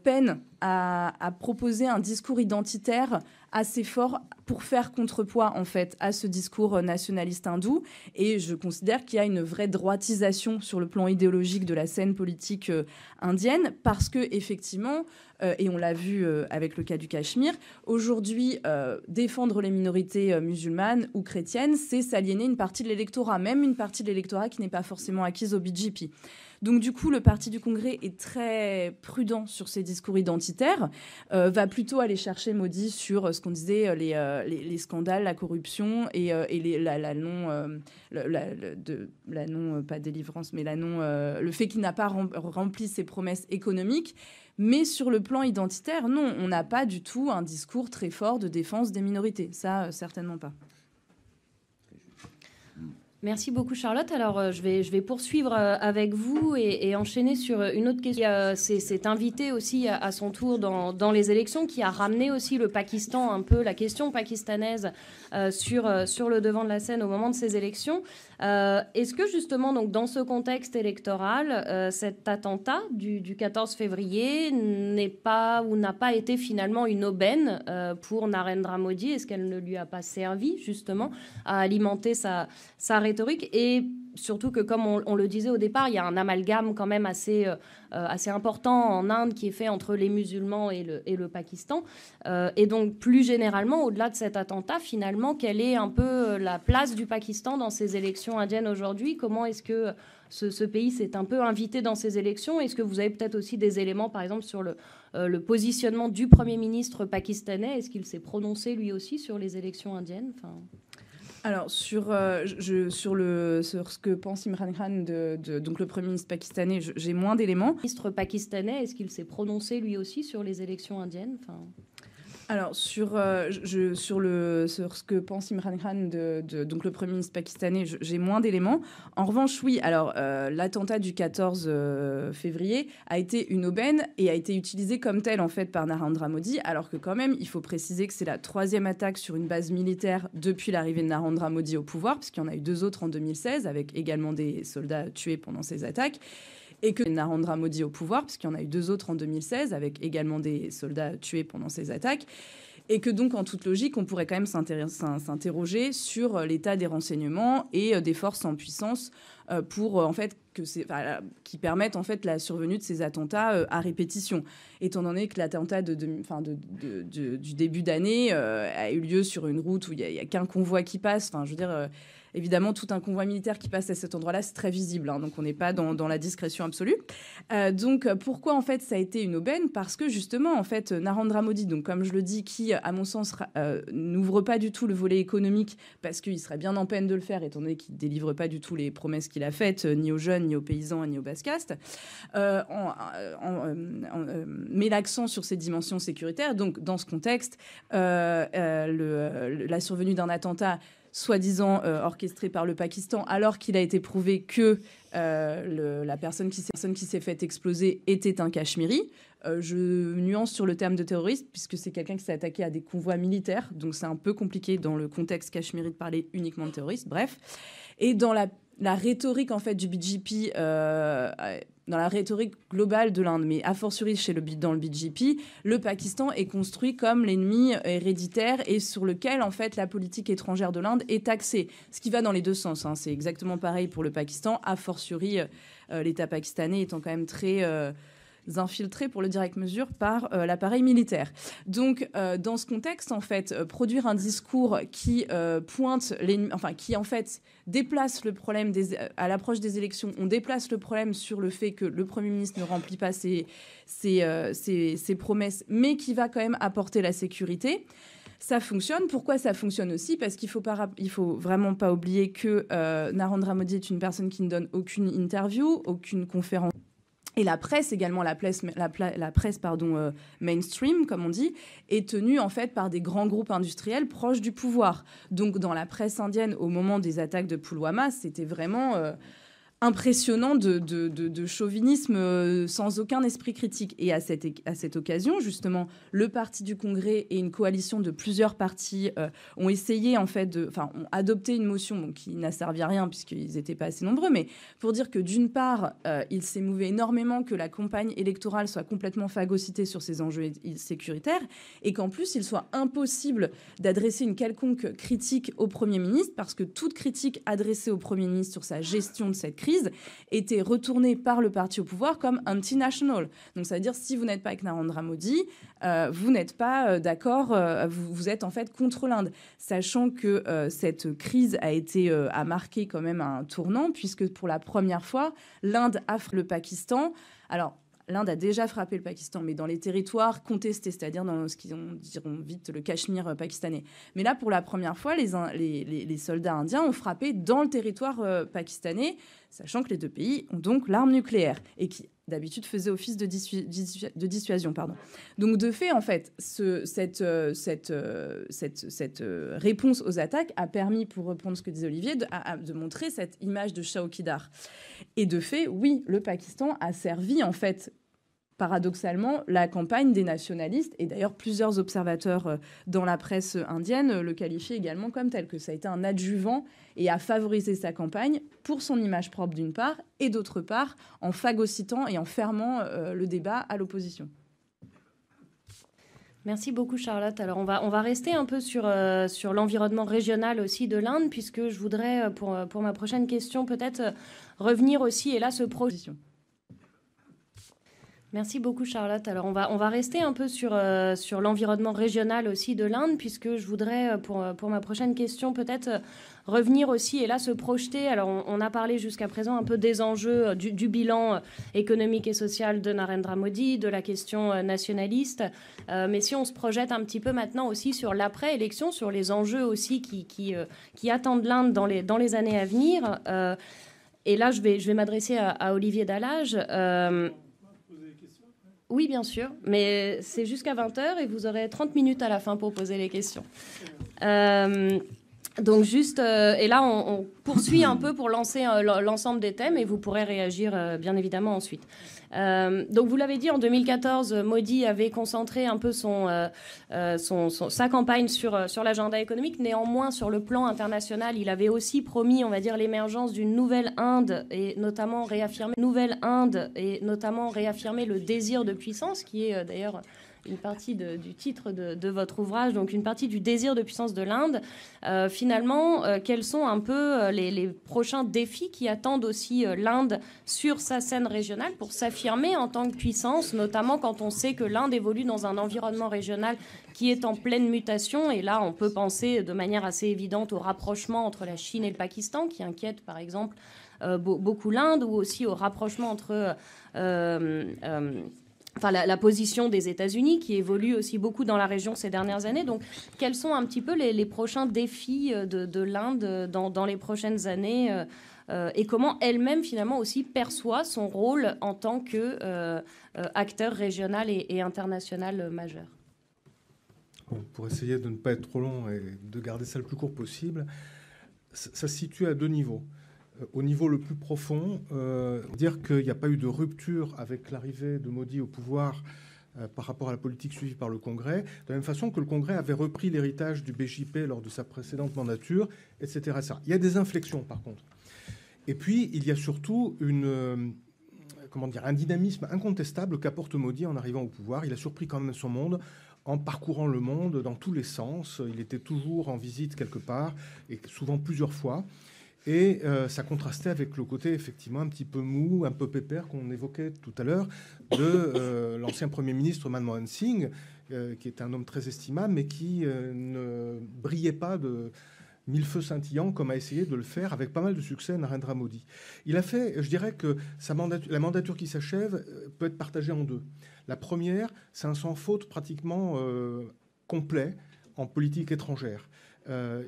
peinent à proposer un discours identitaire assez fort pour faire contrepoids en fait à ce discours nationaliste hindou. Et je considère qu'il y a une vraie droitisation sur le plan idéologique de la scène politique indienne, parce que effectivement, et on l'a vu avec le cas du Cachemire, aujourd'hui, défendre les minorités musulmanes ou chrétiennes, c'est s'aliéner une partie de l'électorat, même une partie de l'électorat qui n'est pas forcément acquise au BJP. Donc du coup, le Parti du Congrès est très prudent sur ses discours identitaires, va plutôt aller chercher Modi sur ce qu'on disait, les scandales, la corruption et le fait qu'il n'a pas rempli ses promesses économiques. Mais sur le plan identitaire, non, on n'a pas du tout un discours très fort de défense des minorités. Ça, certainement pas. Merci beaucoup Charlotte. Alors je vais poursuivre avec vous et enchaîner sur une autre question. C'est invité aussi à son tour dans les élections, qui a ramené aussi le Pakistan, un peu la question pakistanaise sur le devant de la scène au moment de ces élections. Est-ce que justement, donc, dans ce contexte électoral, cet attentat du 14 février n'est pas ou n'a pas été finalement une aubaine pour Narendra Modi? Est-ce qu'elle ne lui a pas servi justement à alimenter sa rhétorique? Et surtout que, comme on le disait au départ, il y a un amalgame quand même assez important en Inde qui est fait entre les musulmans et le Pakistan. Et donc, plus généralement, au-delà de cet attentat, finalement, quelle est un peu la place du Pakistan dans ces élections indiennes aujourd'hui? Comment est-ce que ce pays s'est un peu invité dans ces élections? Est-ce que vous avez peut-être aussi des éléments, par exemple, sur le positionnement du Premier ministre pakistanais? Est-ce qu'il s'est prononcé, lui aussi, sur les élections indiennes? Alors, sur ce que pense Imran Khan, donc le Premier ministre pakistanais, j'ai moins d'éléments. Le ministre pakistanais, est-ce qu'il s'est prononcé, lui aussi, sur les élections indiennes? Alors, sur ce que pense Imran Khan, donc le Premier ministre pakistanais, j'ai moins d'éléments. En revanche, oui, alors l'attentat du 14 février a été une aubaine et a été utilisé comme tel, en fait, par Narendra Modi, alors que quand même, il faut préciser que c'est la 3e attaque sur une base militaire depuis l'arrivée de Narendra Modi au pouvoir, puisqu'il y en a eu 2 autres en 2016, avec également des soldats tués pendant ces attaques. Et que Narendra Modi au pouvoir, puisqu'il y en a eu 2 autres en 2016, avec également des soldats tués pendant ces attaques, et que donc, en toute logique, on pourrait quand même s'interroger sur l'état des renseignements et des forces en puissance pour, en fait, qui permettent en fait la survenue de ces attentats à répétition. Étant donné que l'attentat du début d'année a eu lieu sur une route où il y a qu'un convoi qui passe. Enfin, je veux dire, évidemment, tout un convoi militaire qui passe à cet endroit-là, c'est très visible. Hein, donc, on n'est pas dans la discrétion absolue. Donc, pourquoi en fait ça a été une aubaine? Parce que justement, en fait, Narendra Modi, donc comme je le dis, qui, à mon sens, n'ouvre pas du tout le volet économique, parce qu'il serait bien en peine de le faire, étant donné qu'il ne délivre pas du tout les promesses qu'il a faites, ni aux jeunes, ni aux paysans, ni aux basse-castes, met l'accent sur ces dimensions sécuritaires. Donc, dans ce contexte, la survenue d'un attentat soi-disant orchestré par le Pakistan, alors qu'il a été prouvé que la personne qui s'est fait exploser était un Cachemiri. Je nuance sur le terme de terroriste, puisque c'est quelqu'un qui s'est attaqué à des convois militaires, donc c'est un peu compliqué dans le contexte cachemiri de parler uniquement de terroriste, bref. Et dans la rhétorique en fait du BJP, dans la rhétorique globale de l'Inde, mais a fortiori dans le BJP, le Pakistan est construit comme l'ennemi héréditaire et sur lequel en fait la politique étrangère de l'Inde est axée. Ce qui va dans les deux sens. Hein. C'est exactement pareil pour le Pakistan, a fortiori l'État pakistanais étant quand même très infiltrés, pour le dire avec mesure, par l'appareil militaire. Donc, dans ce contexte, en fait, produire un discours qui qui en fait déplace le problème à l'approche des élections, on déplace le problème sur le fait que le Premier ministre ne remplit pas ses promesses, mais qui va quand même apporter la sécurité. Ça fonctionne. Pourquoi ça fonctionne aussi? Parce qu'il faut vraiment pas oublier que Narendra Modi est une personne qui ne donne aucune interview, aucune conférence. Et la presse également, la presse mainstream, comme on dit, est tenue en fait par des grands groupes industriels proches du pouvoir. Donc dans la presse indienne, au moment des attaques de Pulwama, c'était vraiment impressionnant de chauvinisme sans aucun esprit critique. Et à cette occasion, justement, le Parti du Congrès et une coalition de plusieurs partis ont essayé, en fait, ont adopté une motion qui n'a servi à rien puisqu'ils n'étaient pas assez nombreux, mais pour dire que d'une part, il s'est mouvé énormément que la campagne électorale soit complètement phagocytée sur ces enjeux sécuritaires et qu'en plus, il soit impossible d'adresser une quelconque critique au Premier ministre parce que toute critique adressée au Premier ministre sur sa gestion de cette crise était retournée par le parti au pouvoir comme anti-national. Donc ça veut dire si vous n'êtes pas avec Narendra Modi, vous n'êtes pas d'accord, vous êtes en fait contre l'Inde. Sachant que cette crise a marqué quand même un tournant puisque pour la première fois, l'Inde a frappé le Pakistan. Alors, l'Inde a déjà frappé le Pakistan, mais dans les territoires contestés, c'est-à-dire dans ce qu'ils diront vite le Cachemire pakistanais. Mais là, pour la première fois, les soldats indiens ont frappé dans le territoire pakistanais, sachant que les deux pays ont donc l'arme nucléaire et qui d'habitude faisait office de dissuasion. Donc de fait, en fait, cette réponse aux attaques a permis, pour reprendre ce que disait Olivier, de montrer cette image de Chaukidar. Et de fait, oui, le Pakistan a servi, en fait, paradoxalement, la campagne des nationalistes, et d'ailleurs plusieurs observateurs dans la presse indienne le qualifient également comme tel, que ça a été un adjuvant et a favorisé sa campagne pour son image propre d'une part, et d'autre part en phagocytant et en fermant le débat à l'opposition. Merci beaucoup Charlotte. Alors on va rester un peu sur l'environnement régional aussi de l'Inde, puisque je voudrais pour ma prochaine question peut-être revenir aussi, et là ce projet. Merci beaucoup Charlotte. Alors on va rester un peu sur l'environnement régional aussi de l'Inde, puisque je voudrais pour ma prochaine question peut-être revenir aussi et là se projeter. Alors on a parlé jusqu'à présent un peu des enjeux du bilan économique et social de Narendra Modi, de la question nationaliste, mais si on se projette un petit peu maintenant aussi sur l'après-élection, sur les enjeux aussi qui attendent l'Inde dans les années à venir, et là je vais m'adresser à Olivier Dallage. Oui, bien sûr, mais c'est jusqu'à 20h et vous aurez 30 minutes à la fin pour poser les questions. Donc juste, et là on poursuit un peu pour lancer l'ensemble des thèmes et vous pourrez réagir bien évidemment ensuite. Donc vous l'avez dit, en 2014, Modi avait concentré un peu sa campagne sur l'agenda économique. Néanmoins, sur le plan international, il avait aussi promis, on va dire, l'émergence d'une nouvelle Inde et notamment réaffirmer le désir de puissance, qui est d'ailleurs une partie du titre de votre ouvrage, donc une partie du désir de puissance de l'Inde. Finalement, quels sont un peu les prochains défis qui attendent aussi l'Inde sur sa scène régionale pour s'affirmer en tant que puissance, notamment quand on sait que l'Inde évolue dans un environnement régional qui est en pleine mutation. Et là, on peut penser de manière assez évidente au rapprochement entre la Chine et le Pakistan, qui inquiète par exemple beaucoup l'Inde, ou aussi au rapprochement entre la position des États-Unis, qui évolue aussi beaucoup dans la région ces dernières années. Donc, quels sont un petit peu les prochains défis de l'Inde dans les prochaines années et comment elle-même, finalement, aussi perçoit son rôle en tant qu'acteur régional et international majeur? Bon, pour essayer de ne pas être trop long et de garder ça le plus court possible, ça se situe à 2 niveaux. Au niveau le plus profond, dire qu'il n'y a pas eu de rupture avec l'arrivée de Modi au pouvoir par rapport à la politique suivie par le Congrès, de la même façon que le Congrès avait repris l'héritage du BJP lors de sa précédente mandature, etc. Il y a des inflexions, par contre. Et puis, il y a surtout un dynamisme incontestable qu'apporte Modi en arrivant au pouvoir. Il a surpris quand même son monde en parcourant le monde dans tous les sens. Il était toujours en visite quelque part, et souvent plusieurs fois. Et ça contrastait avec le côté effectivement un petit peu mou, un peu pépère qu'on évoquait tout à l'heure de l'ancien Premier ministre Manmohan Singh, qui est un homme très estimable, mais qui ne brillait pas de mille feux scintillants comme a essayé de le faire avec pas mal de succès Narendra Modi. Il a fait, je dirais que la mandature qui s'achève peut être partagée en 2. La première, c'est un sans faute pratiquement complet en politique étrangère.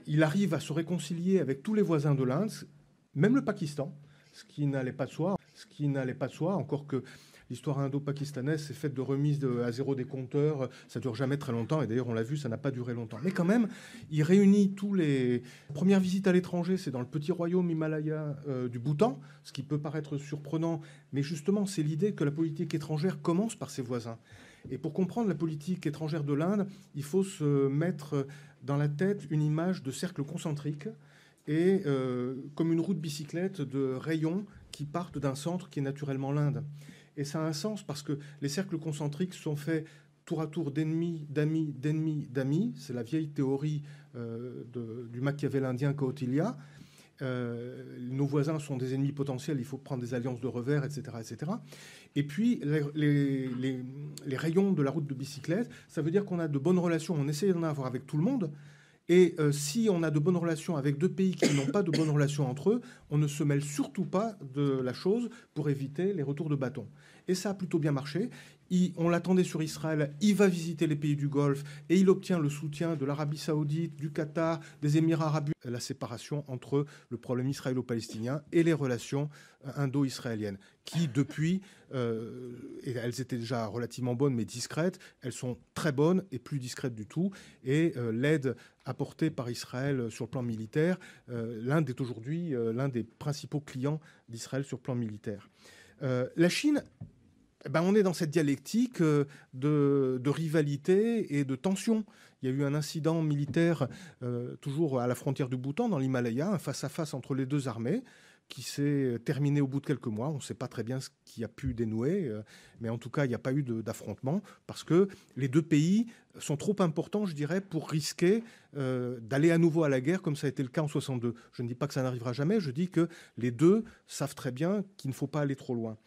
Il arrive à se réconcilier avec tous les voisins de l'Inde, même le Pakistan, ce qui n'allait pas de soi, encore que l'histoire indo-pakistanaise s'est faite de remise à zéro des compteurs, ça dure jamais très longtemps, et d'ailleurs on l'a vu, ça n'a pas duré longtemps. Mais quand même, il réunit tous les... Première visite à l'étranger, c'est dans le petit royaume Himalaya du Bhoutan, ce qui peut paraître surprenant, mais justement c'est l'idée que la politique étrangère commence par ses voisins. Et pour comprendre la politique étrangère de l'Inde, il faut se mettre dans la tête une image de cercle concentrique et comme une roue de bicyclette de rayons qui partent d'un centre qui est naturellement l'Inde. Et ça a un sens parce que les cercles concentriques sont faits tour à tour d'ennemis, d'amis, d'ennemis, d'amis. C'est la vieille théorie du machiavélindien Kautilya. Nos voisins sont des ennemis potentiels, il faut prendre des alliances de revers, etc. etc. Et puis, les rayons de la route de bicyclette, ça veut dire qu'on a de bonnes relations, on essaie d'en avoir avec tout le monde. Et si on a de bonnes relations avec 2 pays qui n'ont pas de bonnes relations entre eux, on ne se mêle surtout pas de la chose pour éviter les retours de bâton. Et ça a plutôt bien marché. On l'attendait sur Israël, il va visiter les pays du Golfe et il obtient le soutien de l'Arabie Saoudite, du Qatar, des Émirats Arabes Unis. La séparation entre le problème israélo-palestinien et les relations indo-israéliennes, qui depuis, et elles étaient déjà relativement bonnes mais discrètes, elles sont très bonnes et plus discrètes du tout. Et l'aide apportée par Israël sur le plan militaire, l'Inde est aujourd'hui l'un des principaux clients d'Israël sur le plan militaire. La Chine... on est dans cette dialectique de rivalité et de tension. Il y a eu un incident militaire toujours à la frontière du Bhoutan, dans l'Himalaya, un face-à-face entre les 2 armées qui s'est terminé au bout de quelques mois. On ne sait pas très bien ce qui a pu dénouer, mais en tout cas, il n'y a pas eu d'affrontement parce que les 2 pays sont trop importants, je dirais, pour risquer d'aller à nouveau à la guerre comme ça a été le cas en 1962. Je ne dis pas que ça n'arrivera jamais, je dis que les 2 savent très bien qu'il ne faut pas aller trop loin.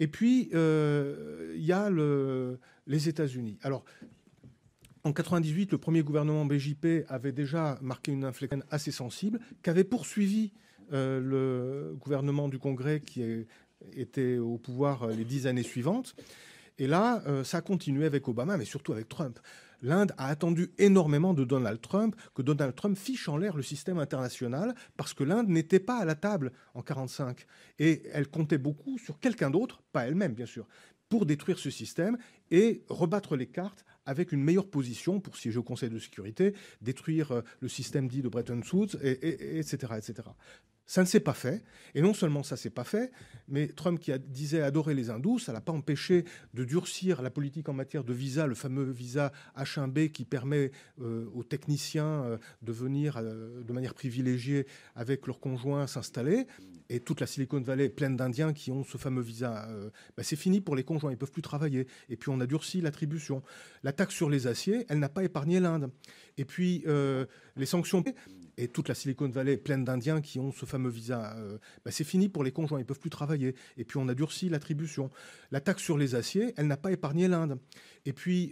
Et puis, il y a les États-Unis. Alors, en 1998, le premier gouvernement BJP avait déjà marqué une inflexion assez sensible, qu'avait poursuivi le gouvernement du Congrès qui était au pouvoir les 10 années suivantes. Et là, ça a continué avec Obama, mais surtout avec Trump. L'Inde a attendu énormément de Donald Trump, que Donald Trump fiche en l'air le système international, parce que l'Inde n'était pas à la table en 1945. Et elle comptait beaucoup sur quelqu'un d'autre, pas elle-même bien sûr, pour détruire ce système et rebattre les cartes avec une meilleure position pour siéger au Conseil de sécurité, détruire le système dit de Bretton Woods, etc., etc. Ça ne s'est pas fait. Et non seulement ça ne s'est pas fait, mais Trump, qui disait adorer les hindous, ça ne l'a pas empêché de durcir la politique en matière de visa, le fameux visa H1B qui permet aux techniciens de venir de manière privilégiée avec leurs conjoints s'installer. Et toute la Silicon Valley est pleine d'Indiens qui ont ce fameux visa. C'est fini pour les conjoints, ils ne peuvent plus travailler. Et puis on a durci l'attribution. La taxe sur les aciers, elle n'a pas épargné l'Inde. Et puis les sanctions... Et toute la Silicon Valley est pleine d'Indiens qui ont ce fameux visa. C'est fini pour les conjoints, ils ne peuvent plus travailler. Et puis on a durci l'attribution. La taxe sur les aciers, elle n'a pas épargné l'Inde. Et puis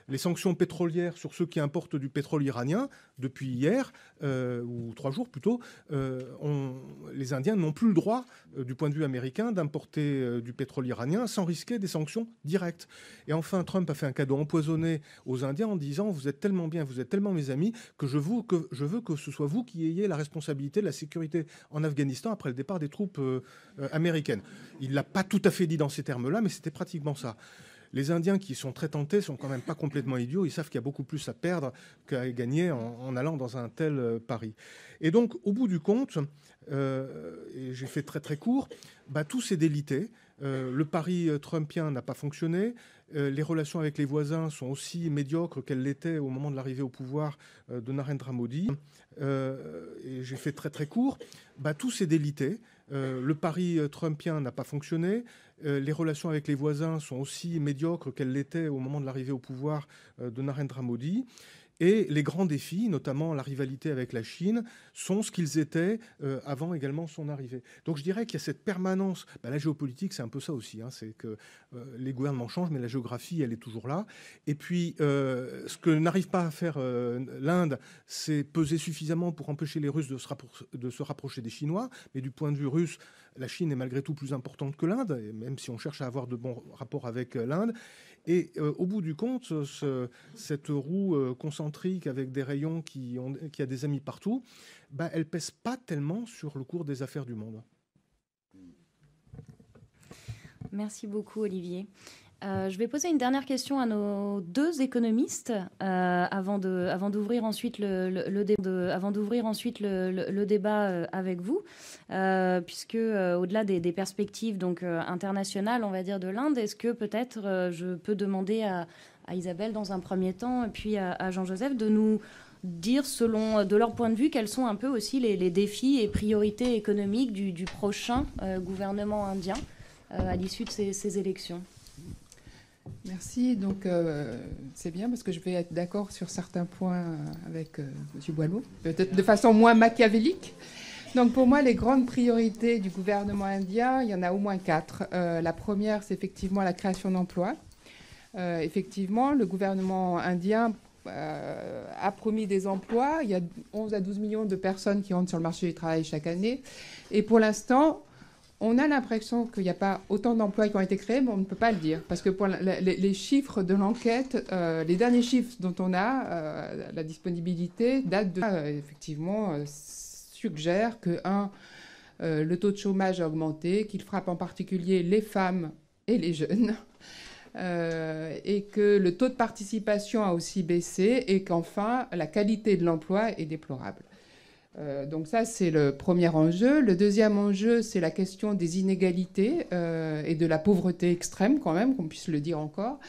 les sanctions pétrolières sur ceux qui importent du pétrole iranien, depuis hier, ou 3 jours plutôt, les Indiens n'ont plus le droit, du point de vue américain, d'importer du pétrole iranien sans risquer des sanctions directes. Et enfin, Trump a fait un cadeau empoisonné aux Indiens en disant « Vous êtes tellement bien, vous êtes tellement mes amis, que je veux que ce soit vous qui ayez la responsabilité de la sécurité en Afghanistan après le départ des troupes américaines. » Il ne l'a pas tout à fait dit dans ces termes-là, mais c'était pratiquement ça. Les Indiens qui sont très tentés sont quand même pas complètement idiots. Ils savent qu'il y a beaucoup plus à perdre qu'à gagner en allant dans un tel pari. Et donc, au bout du compte, et j'ai fait très très court, tout s'est délité. Le pari trumpien n'a pas fonctionné. Les relations avec les voisins sont aussi médiocres qu'elles l'étaient au moment de l'arrivée au pouvoir de Narendra Modi. Et j'ai fait très très court. Tout s'est délité. Le pari trumpien n'a pas fonctionné. Les relations avec les voisins sont aussi médiocres qu'elles l'étaient au moment de l'arrivée au pouvoir de Narendra Modi. Et les grands défis, notamment la rivalité avec la Chine, sont ce qu'ils étaient avant également son arrivée. Donc je dirais qu'il y a cette permanence. La géopolitique, c'est un peu ça aussi. C'est que les gouvernements changent, mais la géographie, elle est toujours là. Et puis, ce que n'arrive pas à faire l'Inde, c'est peser suffisamment pour empêcher les Russes de se rapprocher des Chinois. Mais du point de vue russe, la Chine est malgré tout plus importante que l'Inde, même si on cherche à avoir de bons rapports avec l'Inde. Et au bout du compte, cette roue concentrique avec des rayons qui a des amis partout, elle pèse pas tellement sur le cours des affaires du monde. Merci beaucoup, Olivier. Je vais poser une dernière question à nos 2 économistes avant d'ouvrir ensuite le débat avec vous, puisque au-delà des perspectives donc internationales, on va dire, de l'Inde, est-ce que peut-être je peux demander à Isabelle dans un premier temps et puis à Jean-Joseph de nous dire, de leur point de vue, quels sont un peu aussi les défis et priorités économiques du prochain gouvernement indien à l'issue de ces élections. Merci. Donc, c'est bien parce que je vais être d'accord sur certains points avec M. Boileau, peut-être de façon moins machiavélique. Donc, pour moi, les grandes priorités du gouvernement indien, il y en a au moins 4. La première, c'est effectivement la création d'emplois. Effectivement, le gouvernement indien a promis des emplois. Il y a 11 à 12 millions de personnes qui entrent sur le marché du travail chaque année. Et pour l'instant, on a l'impression qu'il n'y a pas autant d'emplois qui ont été créés, mais on ne peut pas le dire. Parce que pour les chiffres de l'enquête, les derniers chiffres dont on a, la disponibilité, date de... effectivement, suggère que, le taux de chômage a augmenté, qu'il frappe en particulier les femmes et les jeunes, et que le taux de participation a aussi baissé, et qu'enfin, la qualité de l'emploi est déplorable. Donc ça, c'est le premier enjeu. Le deuxième enjeu, c'est la question des inégalités et de la pauvreté extrême, quand même, qu'on puisse le dire encore.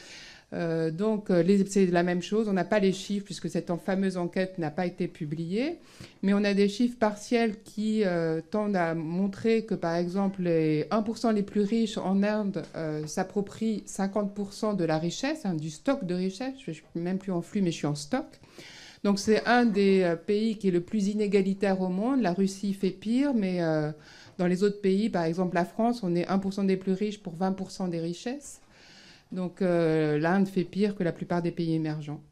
Donc, c'est la même chose. On n'a pas les chiffres, puisque cette fameuse enquête n'a pas été publiée. Mais on a des chiffres partiels qui tendent à montrer que, par exemple, les 1% les plus riches en Inde s'approprient 50% de la richesse, du stock de richesse. Je ne suis même plus en flux, mais je suis en stock. Donc c'est un des pays qui est le plus inégalitaire au monde. La Russie fait pire, mais dans les autres pays, par exemple la France, on est 1% des plus riches pour 20% des richesses. Donc l'Inde fait pire que la plupart des pays émergents.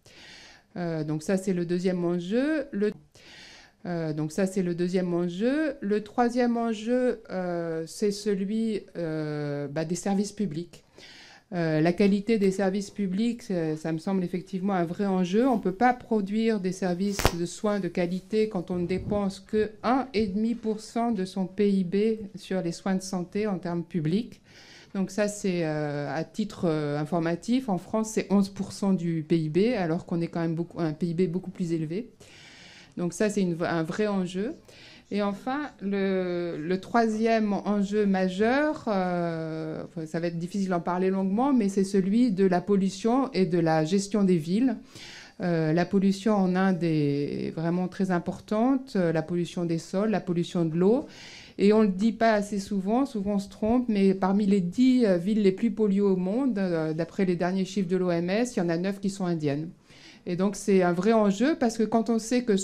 Donc ça, c'est le deuxième enjeu. Le troisième enjeu, c'est celui des services publics. La qualité des services publics, ça me semble effectivement un vrai enjeu. On ne peut pas produire des services de soins de qualité quand on ne dépense que 1,5% de son PIB sur les soins de santé en termes publics. Donc ça, c'est à titre informatif. En France, c'est 11% du PIB, alors qu'on est quand même un PIB beaucoup plus élevé. Donc ça, c'est un vrai enjeu. Et enfin, le troisième enjeu majeur, ça va être difficile d'en parler longuement, mais c'est celui de la pollution et de la gestion des villes. La pollution en Inde est vraiment très importante, la pollution des sols, la pollution de l'eau. Et on ne le dit pas assez souvent, souvent on se trompe, mais parmi les 10 villes les plus polluées au monde, d'après les derniers chiffres de l'OMS, il y en a 9 qui sont indiennes. Et donc c'est un vrai enjeu parce que quand on sait que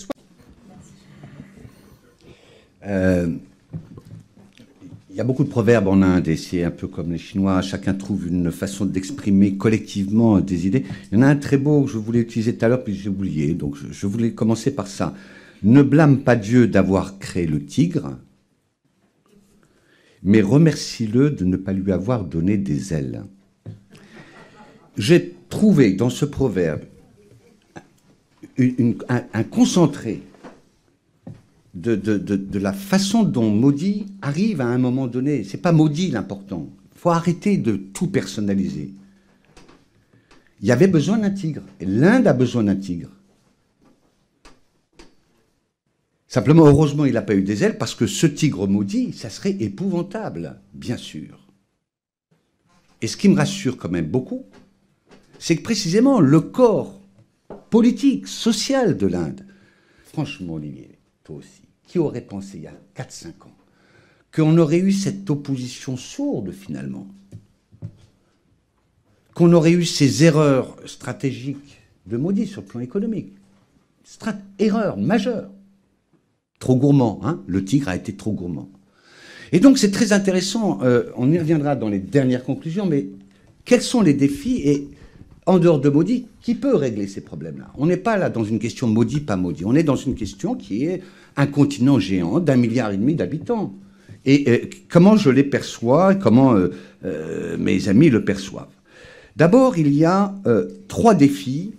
il y a beaucoup de proverbes en Inde et c'est un peu comme les Chinois, chacun trouve une façon d'exprimer collectivement des idées. Il y en a un très beau que je voulais utiliser tout à l'heure puis j'ai oublié, donc je voulais commencer par ça. Ne blâme pas Dieu d'avoir créé le tigre, mais remercie-le de ne pas lui avoir donné des ailes. J'ai trouvé dans ce proverbe un concentré de la façon dont Modi arrive à un moment donné. C'est pas Modi l'important. Il faut arrêter de tout personnaliser. Il y avait besoin d'un tigre. Et l'Inde a besoin d'un tigre. Simplement, heureusement, il n'a pas eu des ailes parce que ce tigre maudit, ça serait épouvantable, bien sûr. Et ce qui me rassure quand même beaucoup, c'est que précisément le corps politique, social de l'Inde, franchement, Olivier, toi aussi, qui aurait pensé il y a 4-5 ans qu'on aurait eu cette opposition sourde finalement, qu'on aurait eu ces erreurs stratégiques de Modi sur le plan économique, erreur majeure. Trop gourmand, hein, le tigre a été trop gourmand. Et donc c'est très intéressant, on y reviendra dans les dernières conclusions, mais quels sont les défis et en dehors de Modi, qui peut régler ces problèmes-là? On n'est pas là dans une question Modi, pas Modi, on est dans une question qui est un continent géant d'1,5 milliard d'habitants. Et comment je les perçois, comment mes amis le perçoivent. D'abord, il y a 3 défis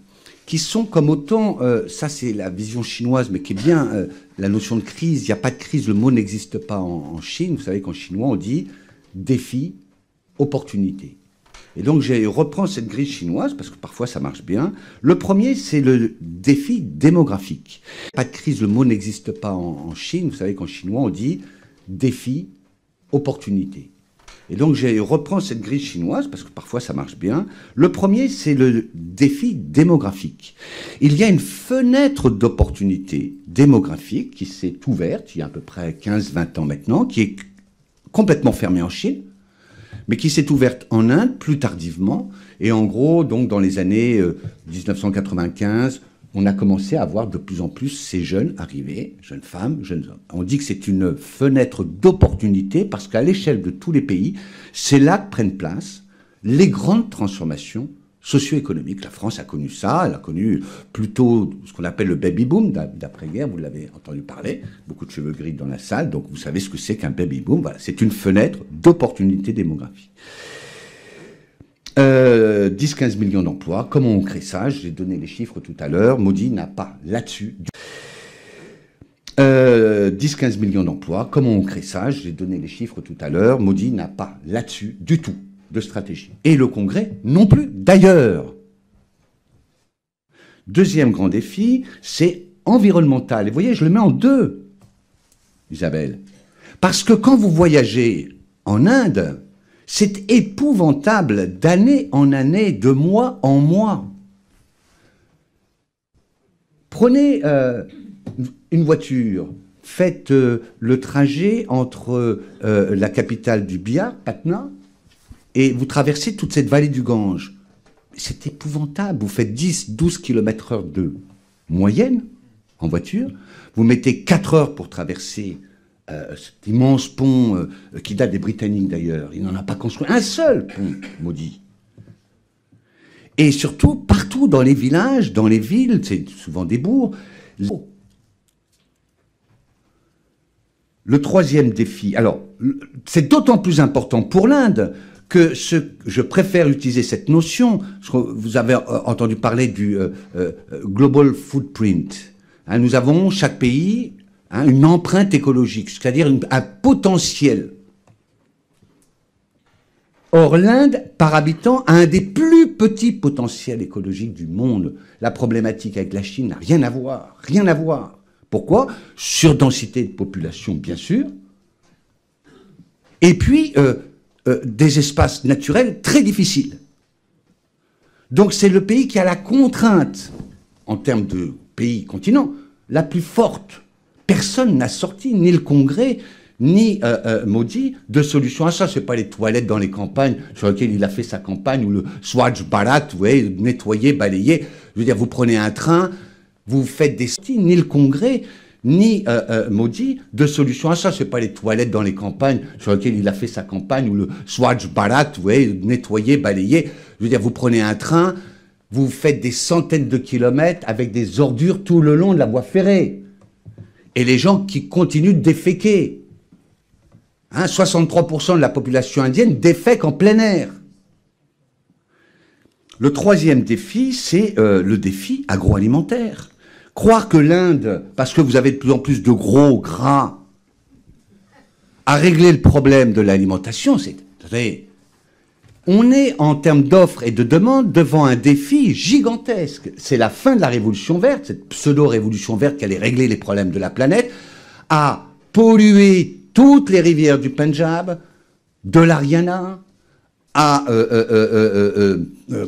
qui sont comme autant, ça c'est la vision chinoise, mais qui est bien la notion de crise. Il n'y a pas de crise, le mot n'existe pas en Chine. Vous savez qu'en chinois, on dit défi, opportunité. Et donc, je reprends cette grille chinoise, parce que parfois ça marche bien. Le premier, c'est le défi démographique. Pas de crise, le mot n'existe pas en Chine. Vous savez qu'en chinois, on dit défi, opportunité. Et donc, je reprends cette grille chinoise, parce que parfois ça marche bien. Le premier, c'est le défi démographique. Il y a une fenêtre d'opportunité démographique qui s'est ouverte il y a à peu près 15-20 ans maintenant, qui est complètement fermée en Chine, mais qui s'est ouverte en Inde plus tardivement. Et en gros, donc dans les années 1995, on a commencé à voir de plus en plus ces jeunes arriver, jeunes femmes, jeunes hommes. On dit que c'est une fenêtre d'opportunité parce qu'à l'échelle de tous les pays, c'est là que prennent place les grandes transformations socio-économiques. La France a connu ça, elle a connu plutôt ce qu'on appelle le baby-boom d'après-guerre, vous l'avez entendu parler, beaucoup de cheveux gris dans la salle, donc vous savez ce que c'est qu'un baby-boom. Voilà, c'est une fenêtre d'opportunité démographique. 10-15 millions d'emplois. Comment on crée ça? J'ai donné les chiffres tout à l'heure. Modi n'a pas là-dessus. 10-15 millions d'emplois. Comment on crée ça? J'ai donné les chiffres tout à l'heure. Modi n'a pas là-dessus du tout de stratégie. Et le Congrès non plus, d'ailleurs. Deuxième grand défi, c'est environnemental. Et vous voyez, je le mets en 2, Isabelle. Parce que quand vous voyagez en Inde, c'est épouvantable d'année en année, de mois en mois. Prenez une voiture, faites le trajet entre la capitale du Bihar, Patna, et vous traversez toute cette vallée du Gange. C'est épouvantable. Vous faites 10-12 km/h de moyenne en voiture. Vous mettez 4 heures pour traverser cet immense pont qui date des Britanniques d'ailleurs. Il n'en a pas construit un seul pont, Modi. Et surtout, partout dans les villages, dans les villes, c'est souvent des bourgs. Le troisième défi, alors, c'est d'autant plus important pour l'Inde que je préfère utiliser cette notion. Vous avez entendu parler du Global Footprint. Hein, nous avons, chaque pays, une empreinte écologique, c'est-à-dire un potentiel. Or, l'Inde, par habitant, a un des plus petits potentiels écologiques du monde. La problématique avec la Chine n'a rien à voir, rien à voir. Pourquoi? Surdensité de population, bien sûr. Et puis, des espaces naturels très difficiles. Donc c'est le pays qui a la contrainte, en termes de pays continent, la plus forte. Personne n'a sorti, ni le Congrès, ni Modi, de solution à ça. C'est pas les toilettes dans les campagnes sur lesquelles il a fait sa campagne, ou le Swatch Bharat, vous voyez, nettoyer, balayer. Je veux dire, vous prenez un train, vous faites des sorties, ni le Congrès, ni Modi, de solution à ça. C'est pas les toilettes dans les campagnes sur lesquelles il a fait sa campagne, ou le Swatch Bharat, vous voyez, nettoyer, balayer. Je veux dire, vous prenez un train, vous faites des centaines de kilomètres avec des ordures tout le long de la voie ferrée. Et les gens qui continuent de déféquer. 63% de la population indienne défèque en plein air. Le troisième défi, c'est le défi agroalimentaire. Croire que l'Inde, parce que vous avez de plus en plus de gros gras, a réglé le problème de l'alimentation, c'est très... On est, en termes d'offres et de demandes, devant un défi gigantesque. C'est la fin de la révolution verte, cette pseudo-révolution verte qui allait régler les problèmes de la planète, à polluer toutes les rivières du Punjab, de l'Haryana,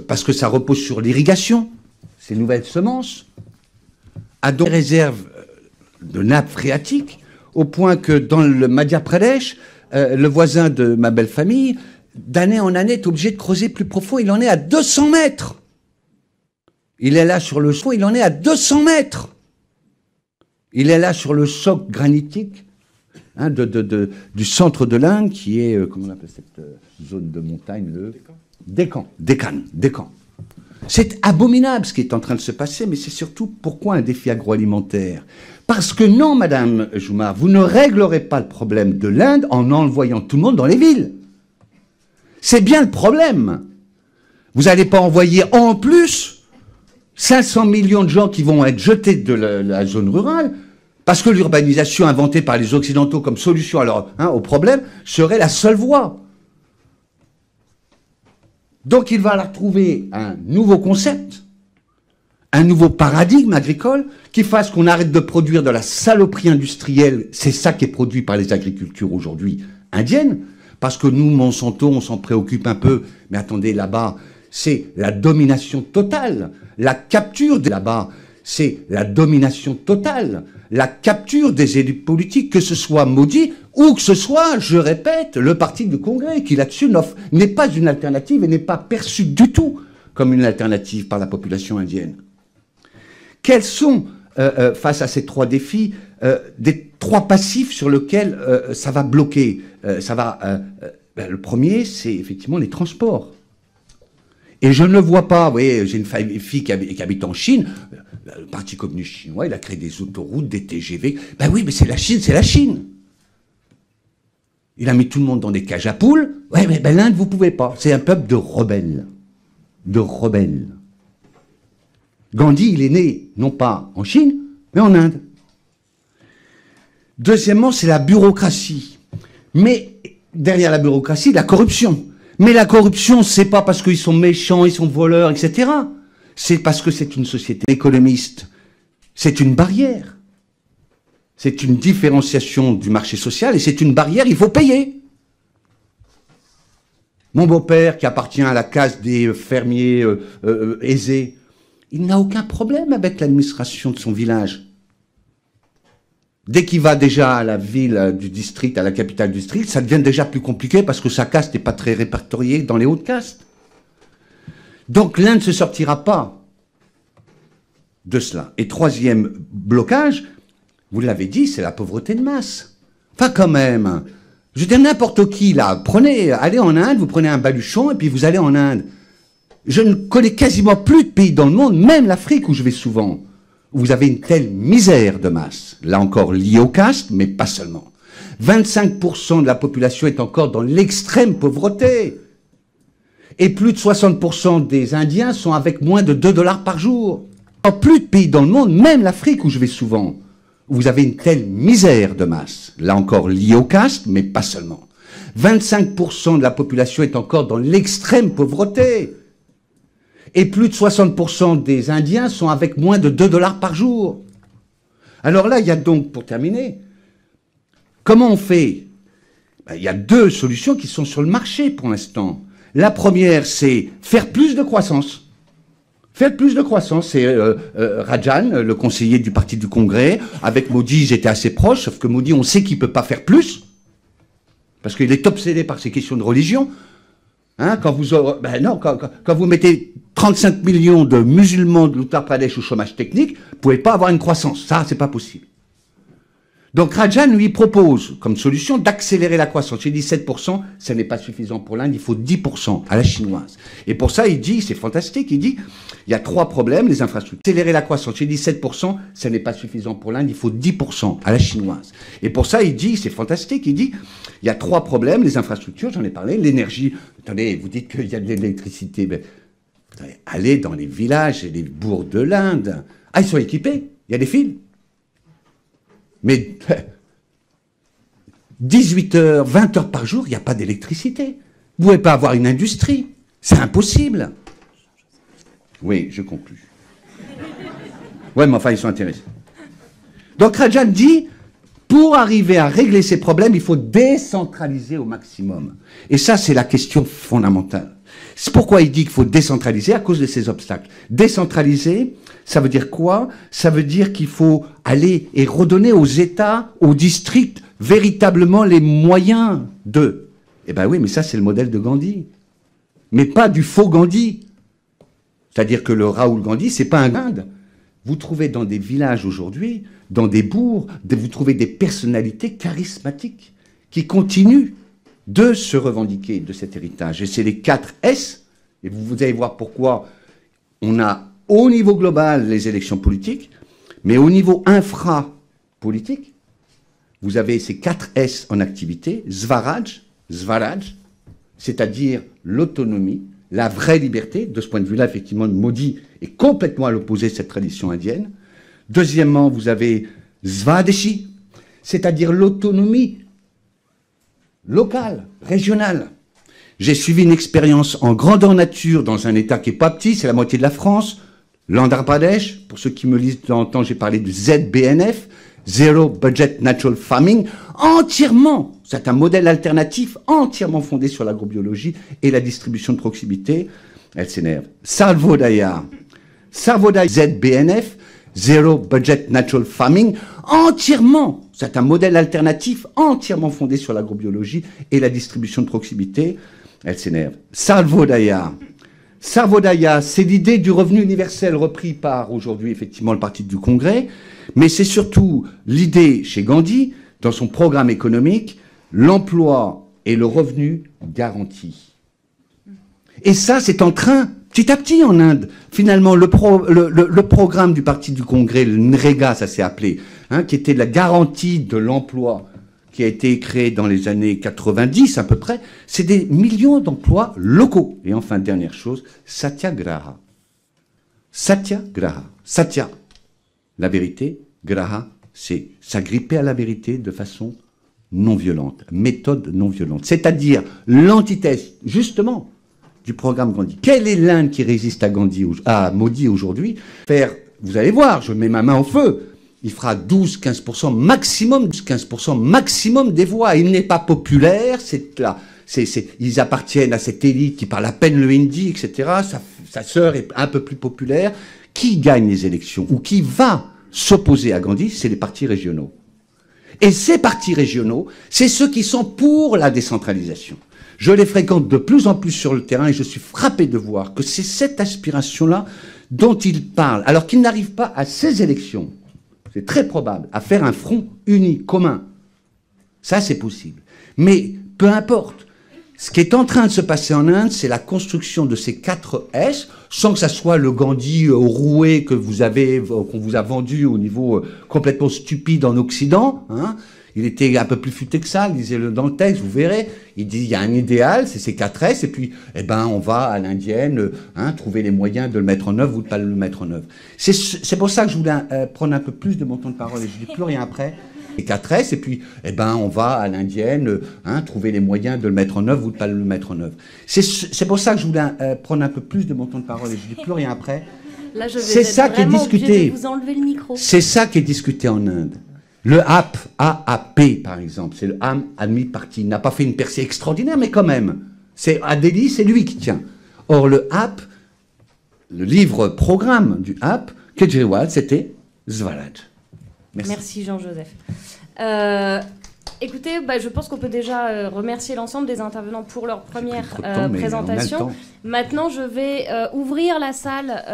parce que ça repose sur l'irrigation, ces nouvelles semences, à des réserves de nappes phréatiques, au point que dans le Madhya Pradesh, le voisin de ma belle famille, d'année en année, est obligé de creuser plus profond. Il en est à 200 mètres. Il est là sur le sol, il en est à 200 mètres. Il est là sur le socle granitique du centre de l'Inde, qui est, comment on appelle cette zone de montagne, le Décan. C'est abominable ce qui est en train de se passer, mais c'est surtout pourquoi un défi agroalimentaire? Parce que non, Madame Joumard, vous ne réglerez pas le problème de l'Inde en envoyant tout le monde dans les villes. C'est bien le problème. Vous n'allez pas envoyer en plus 500 millions de gens qui vont être jetés de la zone rurale, parce que l'urbanisation inventée par les Occidentaux comme solution au problème serait la seule voie. Donc il va leur trouver un nouveau concept, un nouveau paradigme agricole, qui fasse qu'on arrête de produire de la saloperie industrielle. C'est ça qui est produit par les agricultures aujourd'hui indiennes, parce que nous, Monsanto, on s'en préoccupe un peu, mais attendez, là-bas, c'est la domination totale. La capture là-bas, c'est la domination totale. La capture des élites politiques, que ce soit Modi ou que ce soit, je répète, le parti du Congrès, qui là-dessus n'est pas une alternative et n'est pas perçu du tout comme une alternative par la population indienne. Quels sont, face à ces trois défis, des trois passifs sur lesquels ça va bloquer? Le premier, c'est effectivement les transports. Et je ne le vois pas. Vous voyez, j'ai une fille qui habite en Chine. Le Parti communiste chinois, il a créé des autoroutes, des TGV. Ben oui, mais c'est la Chine, c'est la Chine. Il a mis tout le monde dans des cages à poules. Ouais, mais l'Inde, vous pouvez pas. C'est un peuple de rebelles. De rebelles. Gandhi, il est né, non pas en Chine, mais en Inde. Deuxièmement, c'est la bureaucratie. Mais derrière la bureaucratie, la corruption. Mais la corruption, c'est pas parce qu'ils sont méchants, ils sont voleurs, etc. C'est parce que c'est une société économiste. C'est une barrière. C'est une différenciation du marché social et c'est une barrière, il faut payer. Mon beau-père, qui appartient à la caste des fermiers aisés, il n'a aucun problème avec l'administration de son village. Dès qu'il va déjà à la ville du district, à la capitale du district, ça devient déjà plus compliqué parce que sa caste n'est pas très répertoriée dans les hautes castes. Donc l'Inde ne se sortira pas de cela. Et troisième blocage, vous l'avez dit, c'est la pauvreté de masse. Enfin quand même, je veux dire n'importe qui là, allez en Inde, vous prenez un baluchon et puis vous allez en Inde. Je ne connais quasiment plus de pays dans le monde, même l'Afrique où je vais souvent, où vous avez une telle misère de masse. Là encore liée au caste, mais pas seulement. 25% de la population est encore dans l'extrême pauvreté. Et plus de 60% des Indiens sont avec moins de 2 $ par jour. Dans plus de pays dans le monde, même l'Afrique où je vais souvent, où vous avez une telle misère de masse. Là encore liée au caste, mais pas seulement. 25% de la population est encore dans l'extrême pauvreté. Et plus de 60% des Indiens sont avec moins de 2 $ par jour. Alors là, il y a donc, pour terminer, comment on fait? Ben, il y a deux solutions qui sont sur le marché pour l'instant. La première, c'est faire plus de croissance. Faire plus de croissance, c'est Rajan, le conseiller du Parti du Congrès. Avec Modi, j'étais assez proche, sauf que Modi, on sait qu'il ne peut pas faire plus, parce qu'il est obsédé par ces questions de religion. Hein, quand vous mettez 35 millions de musulmans de l'Uttar Pradesh au chômage technique, vous ne pouvez pas avoir une croissance. Ça, c'est pas possible. Donc Rajan lui propose comme solution d'accélérer la croissance. Il dit 7%, ça n'est pas suffisant pour l'Inde, il faut 10% à la chinoise. Et pour ça, il dit, c'est fantastique, il dit, il y a 3 problèmes, les infrastructures. Accélérer la croissance, il dit 7%, ça n'est pas suffisant pour l'Inde, il faut 10% à la chinoise. Et pour ça, il dit, c'est fantastique, il dit, il y a 3 problèmes, les infrastructures, j'en ai parlé, l'énergie. Attendez, vous dites qu'il y a de l'électricité, mais vous allez dans les villages et les bourgs de l'Inde. Ah, ils sont équipés, il y a des fils. Mais 18 heures, 20 heures par jour, il n'y a pas d'électricité. Vous ne pouvez pas avoir une industrie. C'est impossible. Oui, je conclus. Oui, mais enfin, ils sont intéressés. Donc Rajan dit, pour arriver à régler ces problèmes, il faut décentraliser au maximum. Et ça, c'est la question fondamentale. C'est pourquoi il dit qu'il faut décentraliser à cause de ces obstacles. Décentraliser, ça veut dire quoi? Ça veut dire qu'il faut aller et redonner aux États, aux districts, véritablement les moyens de... Eh bien oui, mais ça c'est le modèle de Gandhi. Mais pas du faux Gandhi. C'est-à-dire que le Raoul Gandhi, c'est pas un Inde. Vous trouvez dans des villages aujourd'hui, dans des bourgs, vous trouvez des personnalités charismatiques qui continuent de se revendiquer de cet héritage. Et c'est les 4 S, et vous allez voir pourquoi on a au niveau global les élections politiques, mais au niveau infra-politique, vous avez ces 4 S en activité, Swaraj, c'est-à-dire l'autonomie, la vraie liberté. De ce point de vue-là, effectivement, Modi est complètement à l'opposé de cette tradition indienne. Deuxièmement, vous avez Swadeshi, c'est-à-dire l'autonomie locale, régionale. J'ai suivi une expérience en grandeur nature dans un État qui n'est pas petit, c'est la moitié de la France, l'Andhra Pradesh. Pour ceux qui me lisent de temps en temps, j'ai parlé du ZBNF, Zero Budget Natural Farming, entièrement, c'est un modèle alternatif entièrement fondé sur l'agrobiologie et la distribution de proximité. Elle s'énerve. Sarvodaya, ZBNF, Zero Budget Natural Farming, entièrement, c'est un modèle alternatif entièrement fondé sur l'agrobiologie et la distribution de proximité. Elle s'énerve. Sarvodaya, c'est l'idée du revenu universel repris par aujourd'hui effectivement le Parti du Congrès, mais c'est surtout l'idée chez Gandhi, dans son programme économique, l'emploi et le revenu garanti. Et ça, c'est en train, petit à petit en Inde, finalement, le programme du Parti du Congrès, le NREGA, ça s'est appelé, hein, qui était la garantie de l'emploi, qui a été créé dans les années 90 à peu près, c'est des millions d'emplois locaux. Et enfin, dernière chose, Satyagraha. Satyagraha. Satya, la vérité. Graha, c'est s'agripper à la vérité de façon non violente, méthode non violente. C'est-à-dire l'antithèse, justement, du programme Gandhi. Quelle est l'Inde qui résiste à Modi aujourd'hui? Vous allez voir, je mets ma main au feu. Il fera 12-15% maximum des voix. Il n'est pas populaire, ils appartiennent à cette élite qui parle à peine le hindi, etc. Sa sœur est un peu plus populaire. Qui gagne les élections ou qui va s'opposer à Gandhi? C'est les partis régionaux. Et ces partis régionaux, c'est ceux qui sont pour la décentralisation. Je les fréquente de plus en plus sur le terrain et je suis frappé de voir que c'est cette aspiration-là dont ils parlent, alors qu'ils n'arrivent pas à ces élections. C'est très probable, à faire un front uni, commun. Ça, c'est possible. Mais peu importe. Ce qui est en train de se passer en Inde, c'est la construction de ces 4 S, sans que ça soit le Gandhi roué qu'on vous a vendu au niveau complètement stupide en Occident. Hein. Il était un peu plus futé que ça, lisez-le dans le texte, vous verrez. Il dit il y a un idéal, c'est ces 4 S, et puis on va à l'indienne trouver les moyens de le mettre en œuvre ou de ne pas le mettre en œuvre. C'est pour ça que je voulais prendre un peu plus de mon temps de parole, et je ne dis plus rien après. Les 4 S, et puis on va à l'indienne trouver les moyens de le mettre en œuvre ou de ne pas le mettre en œuvre. C'est pour ça que je voulais prendre un peu plus de mon temps de parole, et je ne dis plus rien après. Là, je vais C'est ça qui est discuté. vous enlever le micro. C'est ça qui est discuté en Inde. Le AAP, par exemple, c'est le Aam Admi Party, n'a pas fait une percée extraordinaire, mais quand même. À Delhi, c'est lui qui tient. Or, le AP, le livre-programme du AP, Kejriwal, c'était Swaraj. Merci Jean-Joseph. Écoutez, je pense qu'on peut déjà remercier l'ensemble des intervenants pour leur première présentation. Maintenant, je vais ouvrir la salle,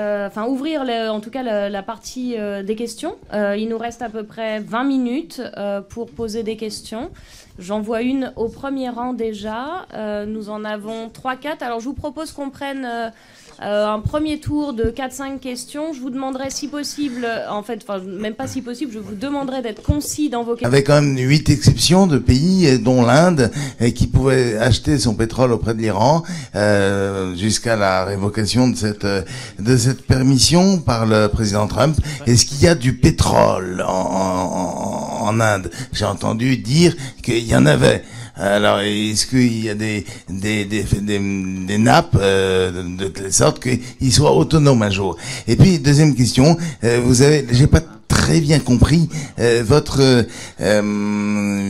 ouvrir en tout cas la partie des questions. Il nous reste à peu près 20 minutes pour poser des questions. J'en vois une au premier rang déjà. Nous en avons 3-4. Alors, je vous propose qu'on prenne un premier tour de 4-5 questions. Je vous demanderai si possible, même pas si possible, je vous demanderai d'être concis dans vos questions. Avec quand même 8 exceptions de pays, dont l'Inde, qui pouvait acheter son pétrole auprès de l'Iran, jusqu'à la révocation de cette permission par le président Trump. Est-ce qu'il y a du pétrole en Inde? J'ai entendu dire qu'il y en avait. Alors, est-ce qu'il y a des nappes de telle sorte qu'ils soient autonomes un jour? Et puis, deuxième question, j'ai pas très bien compris votre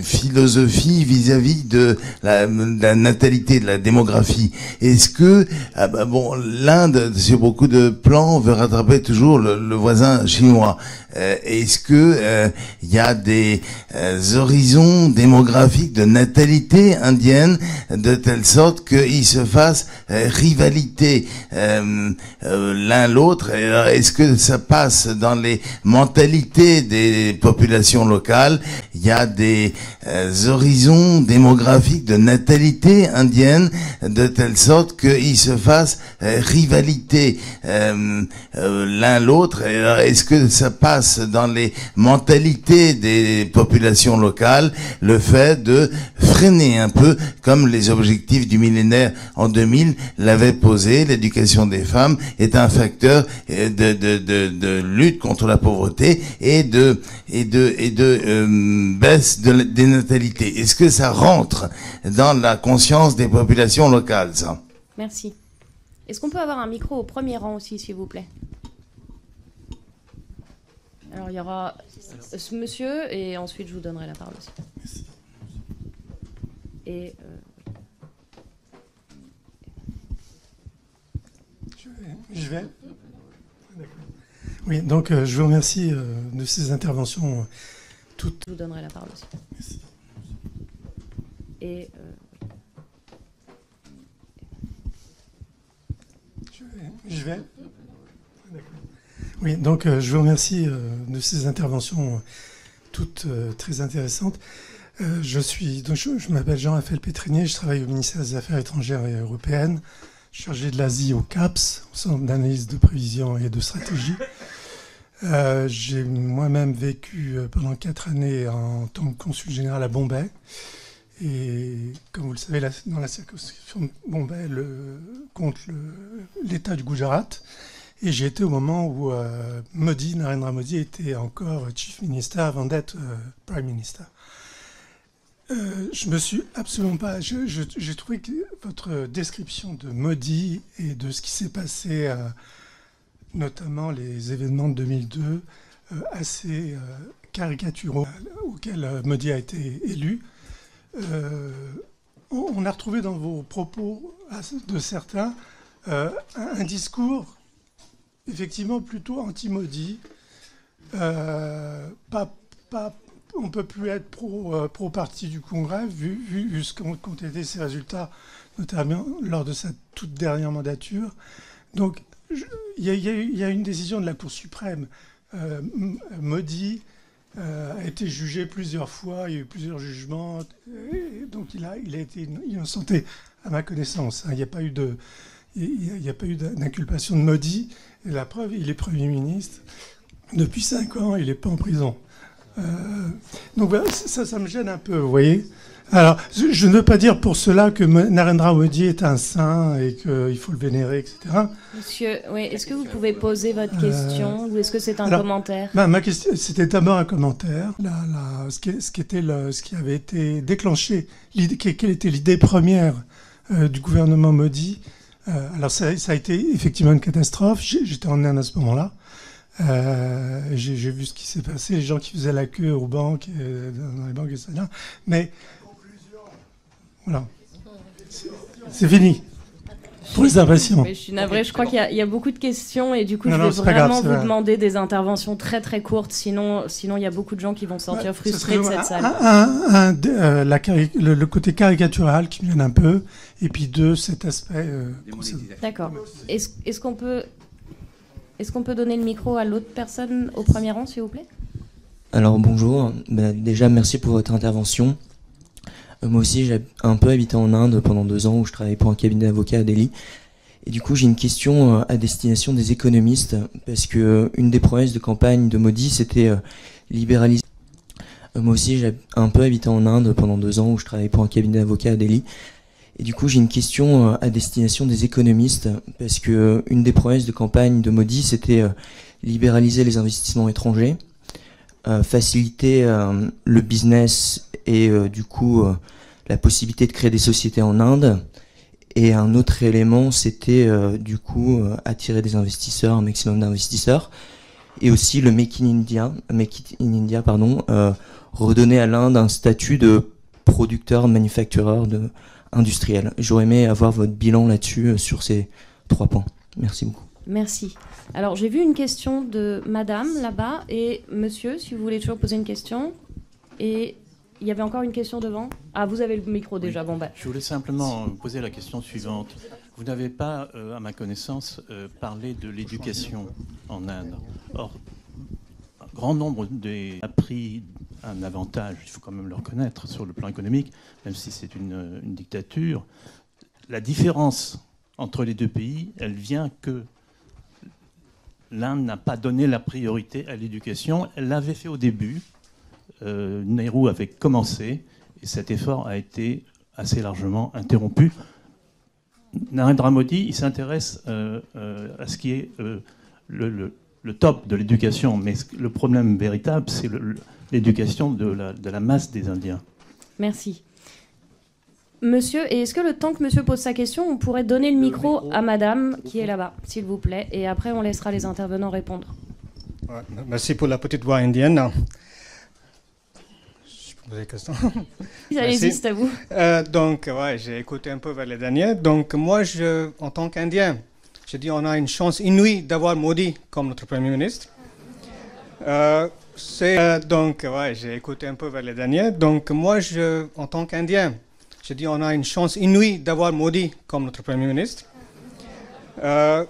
philosophie vis-à-vis de la natalité, de la démographie. Est-ce que l'Inde, sur beaucoup de plans, veut rattraper toujours le voisin chinois? Est-ce que il y a des horizons démographiques de natalité indienne de telle sorte qu'ils se fassent rivalité l'un l'autre? Est-ce que ça passe dans les mentalités des populations locales? Il y a des horizons démographiques de natalité indienne de telle sorte qu'ils se fassent rivalité l'un l'autre? Est-ce que ça passe dans les mentalités des populations locales le fait de freiner un peu, comme les objectifs du millénaire en 2000 l'avaient posé? L'éducation des femmes est un facteur de lutte contre la pauvreté et de baisse des natalités. Est-ce que ça rentre dans la conscience des populations locales, ça? Merci. Est-ce qu'on peut avoir un micro au premier rang aussi, s'il vous plaît? Alors, il y aura ce monsieur, et ensuite, je vous donnerai la parole aussi. Merci. Et... Je vais. Oui, donc je vous remercie de ces interventions toutes. Je vous donnerai la parole aussi. Merci. Et... Je vais. Oui, donc je vous remercie de ces interventions toutes très intéressantes. Je m'appelle Jean-Raphaël Pétrinier, je travaille au ministère des Affaires étrangères et européennes, chargé de l'Asie au CAPS, au Centre d'analyse de prévision et de stratégie. J'ai moi-même vécu pendant 4 années en tant que consul général à Bombay. Et comme vous le savez, dans la circonscription de Bombay compte l'État du Gujarat. Et j'ai été au moment où Narendra Modi était encore Chief Minister avant d'être Prime Minister. Je me suis absolument pas... J'ai trouvé que votre description de Modi et de ce qui s'est passé, notamment les événements de 2002, assez caricaturaux auxquels Modi a été élu, on a retrouvé dans vos propos de certains un discours effectivement plutôt anti-Modi. On ne peut plus être pro-parti du Congrès, vu ce qu'ont été ses résultats, notamment lors de sa toute dernière mandature. Donc, il y a une décision de la Cour suprême. Modi a été jugé plusieurs fois, il y a eu plusieurs jugements, donc il a été innocenté, à ma connaissance. Il n'y a pas eu d'inculpation de Modi. Et la preuve, il est Premier ministre. Depuis 5 ans, il n'est pas en prison. Donc voilà, ça me gêne un peu, vous voyez. Alors, je ne veux pas dire pour cela que Narendra Modi est un saint et qu'il faut le vénérer, etc. Monsieur, oui, est-ce que vous pouvez poser votre question ou est-ce que c'est un commentaire? Ma question, c'était d'abord un commentaire. Ce qui avait été déclenché, quelle était l'idée première du gouvernement Modi Alors ça a été effectivement une catastrophe. J'étais en Inde à ce moment-là. J'ai vu ce qui s'est passé, les gens qui faisaient la queue aux banques, dans les banques, etc. Mais voilà, c'est fini. Pour les impatients. Je suis navrée, je crois qu'il y a beaucoup de questions et du coup, je vais vraiment vous demander des interventions très très courtes. Sinon, il y a beaucoup de gens qui vont sortir frustrés de cette salle. Le côté caricatural qui me gêne un peu, et puis deux, cet aspect. D'accord. Est-ce qu'on peut donner le micro à l'autre personne au premier rang, s'il vous plaît? Alors bonjour, déjà merci pour votre intervention. Moi aussi, j'ai un peu habité en Inde pendant 2 ans où je travaillais pour un cabinet d'avocats à Delhi. Et du coup, j'ai une question à destination des économistes parce que une des promesses de campagne de Modi, c'était libéraliser. Moi aussi, j'ai un peu habité en Inde pendant 2 ans où je travaillais pour un cabinet d'avocats à Delhi. Et du coup, j'ai une question à destination des économistes parce que une des promesses de campagne de Modi, c'était libéraliser les investissements étrangers, faciliter le business et du coup la possibilité de créer des sociétés en Inde. Et un autre élément, c'était du coup attirer des investisseurs, un maximum d'investisseurs. Et aussi le Make in India, redonner à l'Inde un statut de producteur, manufactureur, industriel. J'aurais aimé avoir votre bilan là-dessus sur ces 3 points. Merci beaucoup. Merci. Alors j'ai vu une question de madame là-bas et monsieur, si vous voulez toujours poser une question. Et il y avait encore une question devant. Ah, vous avez le micro déjà. Bon, Je voulais simplement poser la question suivante. Vous n'avez pas, à ma connaissance, parlé de l'éducation en Inde. Or, un grand nombre a pris un avantage, il faut quand même le reconnaître, sur le plan économique, même si c'est une dictature. La différence entre les 2 pays, elle vient que l'Inde n'a pas donné la priorité à l'éducation. Elle l'avait fait au début. Nehru avait commencé et cet effort a été assez largement interrompu. Narendra Modi, il s'intéresse à ce qui est le top de l'éducation, mais le problème véritable, c'est l'éducation de la masse des Indiens. Merci. Monsieur, et est-ce que le temps que monsieur pose sa question, on pourrait donner le micro à madame qui est là-bas, s'il vous plaît, et après on laissera les intervenants répondre. Ouais, merci pour la petite voix indienne. Allez-y, c'est à vous. Donc, j'ai écouté un peu vers les derniers. Donc, moi, en tant qu'Indien, je dis on a une chance inouïe d'avoir Modi comme notre Premier ministre. Donc, j'ai écouté un peu vers les derniers. Donc, moi, en tant qu'Indien, je dis on a une chance inouïe d'avoir Modi comme notre Premier ministre. Je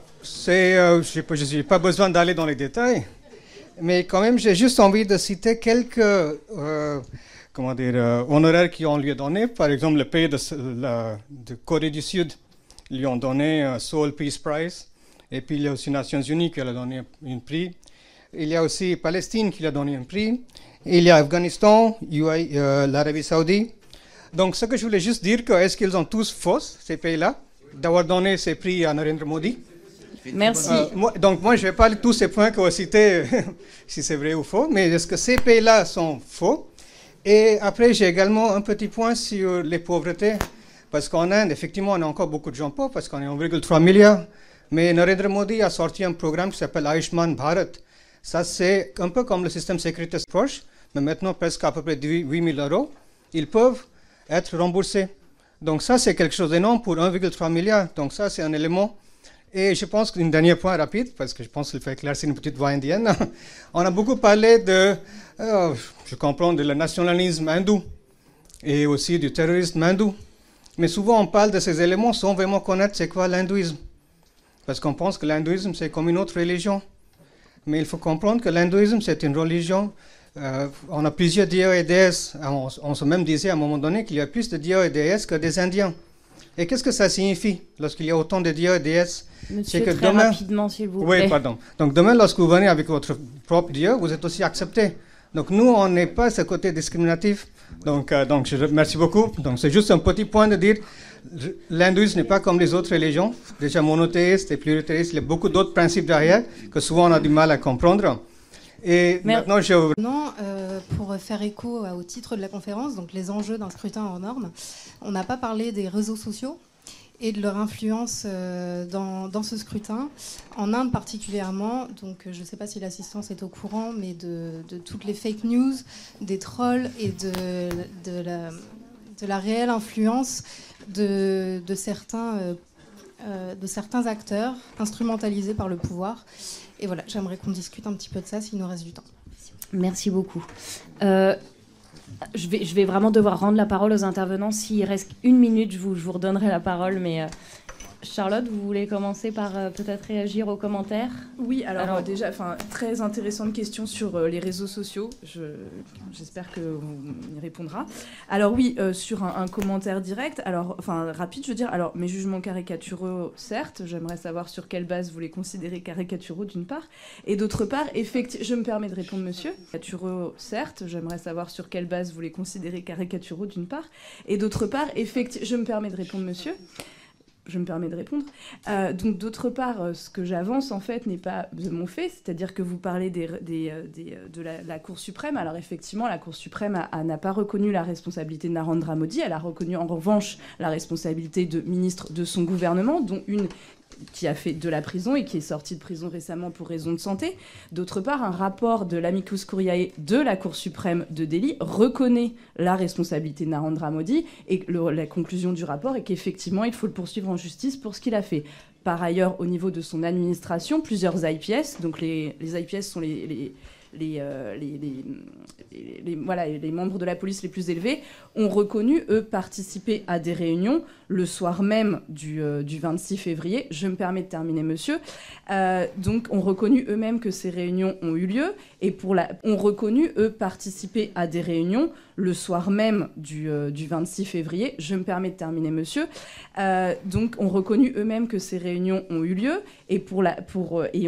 n'ai pas besoin d'aller dans les détails, mais quand même, j'ai juste envie de citer quelques honoraires qui ont lui donné. Par exemple, le pays de Corée du Sud lui ont donné Seoul Peace Prize. Et puis, il y a aussi les Nations Unies qui lui ont donné un prix. Il y a aussi Palestine qui lui a donné un prix. Il y a Afghanistan, l'Arabie Saoudite. Donc, ce que je voulais juste dire, est-ce qu'ils ont tous faux, ces pays-là, d'avoir donné ces prix à Narendra Modi? Merci. Moi, je ne vais pas aller tous ces points que vous citez, si c'est vrai ou faux, mais est-ce que ces pays-là sont faux? Et après, j'ai également un petit point sur les pauvretés, parce qu'en Inde, effectivement, on a encore beaucoup de gens pauvres, parce qu'on est 1,3 milliard. Mais Narendra Modi a sorti un programme qui s'appelle Ayushman Bharat. Ça, c'est un peu comme le système sécurité proche, mais maintenant presque à peu près 8 000 €. Ils peuvent être remboursés. Donc ça, c'est quelque chose d'énorme pour 1,3 milliard. Donc ça, c'est un élément. Et je pense qu'un dernier point rapide, parce que je pense qu'il faut éclaircir une petite voix indienne. On a beaucoup parlé je comprends, de le nationalisme hindou et aussi du terrorisme hindou. Mais souvent, on parle de ces éléments sans vraiment connaître c'est quoi l'hindouisme. Parce qu'on pense que l'hindouisme, c'est comme une autre religion. Mais il faut comprendre que l'hindouisme, c'est une religion. On a plusieurs dieux et déesses. On se même disait à un moment donné qu'il y a plus de dieux et déesses que des Indiens. Et qu'est-ce que ça signifie lorsqu'il y a autant de dieux et déesses? Monsieur, c'est que très rapidement, s'il vous plaît. Oui, pardon. Donc demain, lorsque vous venez avec votre propre dieu, vous êtes aussi accepté. Donc nous, on n'est pas ce côté discriminatif. Donc je remercie beaucoup. Donc c'est juste un petit point de dire, l'hindouisme n'est pas comme les autres religions. Déjà monothéiste et plurothéiste, il y a beaucoup d'autres principes derrière que souvent on a du mal à comprendre. Et maintenant, pour faire écho au titre de la conférence, donc les enjeux d'un scrutin hors norme, on n'a pas parlé des réseaux sociaux. et de leur influence dans ce scrutin. En Inde particulièrement, donc je ne sais pas si l'assistance est au courant, mais de toutes les fake news, des trolls et de la réelle influence de certains acteurs instrumentalisés par le pouvoir. Et voilà, j'aimerais qu'on discute un petit peu de ça s'il nous reste du temps. Merci beaucoup. Je vais vraiment devoir rendre la parole aux intervenants. S'il reste 1 minute, je vous redonnerai la parole. Mais Charlotte, vous voulez commencer par peut-être réagir aux commentaires ? Oui, alors déjà, très intéressante question sur les réseaux sociaux. J'espère qu'on y répondra. Alors oui, sur un commentaire direct, rapide, je veux dire, alors mes jugements caricaturaux, certes, j'aimerais savoir sur quelle base vous les considérez caricaturaux d'une part, et d'autre part, je me permets de répondre, monsieur. Caricaturaux, certes, j'aimerais savoir sur quelle base vous les considérez caricaturaux d'une part, et d'autre part, je me permets de répondre, monsieur. Je me permets de répondre. Donc, d'autre part, ce que j'avance, en fait, n'est pas de mon fait, c'est-à-dire que vous parlez de la Cour suprême. Alors, effectivement, la Cour suprême n'a pas reconnu la responsabilité de Narendra Modi. Elle a reconnu, en revanche, la responsabilité de ministre de son gouvernement, dont une qui a fait de la prison et qui est sortie de prison récemment pour raison de santé. D'autre part, un rapport de l'amicus curiae de la Cour suprême de Delhi reconnaît la responsabilité de Narendra Modi, et la conclusion du rapport est qu'effectivement, il faut le poursuivre en justice pour ce qu'il a fait. Par ailleurs, au niveau de son administration, plusieurs IPS, donc les IPS sont les membres de la police les plus élevés, ont reconnu, eux, participer à des réunions le soir même du 26 février. Je me permets de terminer, monsieur. Donc, ont reconnu eux-mêmes que ces réunions ont eu lieu, et ont reconnu, eux, participer à des réunions le soir même du 26 février. Je me permets de terminer, monsieur. Donc, ont reconnu eux-mêmes que ces réunions ont eu lieu, et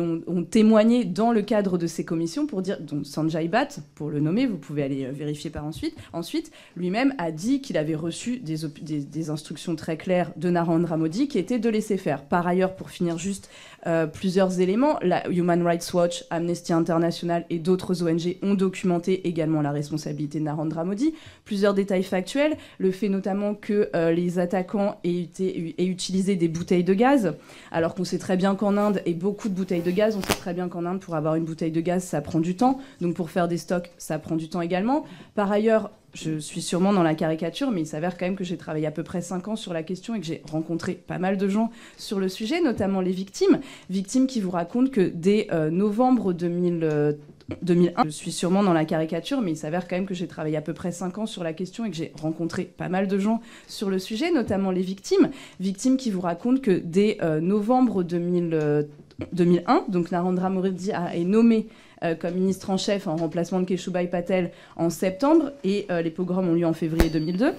ont témoigné dans le cadre de ces commissions pour dire, donc Sanjay Bhatt, pour le nommer, vous pouvez aller vérifier par ensuite, lui-même a dit qu'il avait reçu des instructions très claires de Narendra Modi qui étaient de laisser faire. Par ailleurs, pour finir juste, plusieurs éléments, la Human Rights Watch, Amnesty International et d'autres ONG ont documenté également la responsabilité de Narendra Modi. Plusieurs détails factuels, le fait notamment que les attaquants aient utilisé des bouteilles de gaz, alors qu'on sait très bien qu'en Inde, et beaucoup de bouteilles de gaz, on sait très bien qu'en Inde, pour avoir une bouteille de gaz, ça prend du temps. Donc pour faire des stocks, ça prend du temps également. Par ailleurs, je suis sûrement dans la caricature, mais il s'avère quand même que j'ai travaillé à peu près 5 ans sur la question et que j'ai rencontré pas mal de gens sur le sujet, notamment les victimes qui vous racontent que dès novembre 2001, je suis sûrement dans la caricature, mais il s'avère quand même que j'ai travaillé à peu près 5 ans sur la question et que j'ai rencontré pas mal de gens sur le sujet, notamment les victimes qui vous racontent que dès novembre 2001, donc Narendra Modi est nommé comme ministre en chef en remplacement de Keshubhai Patel en septembre, et les pogroms ont lieu en février 2002.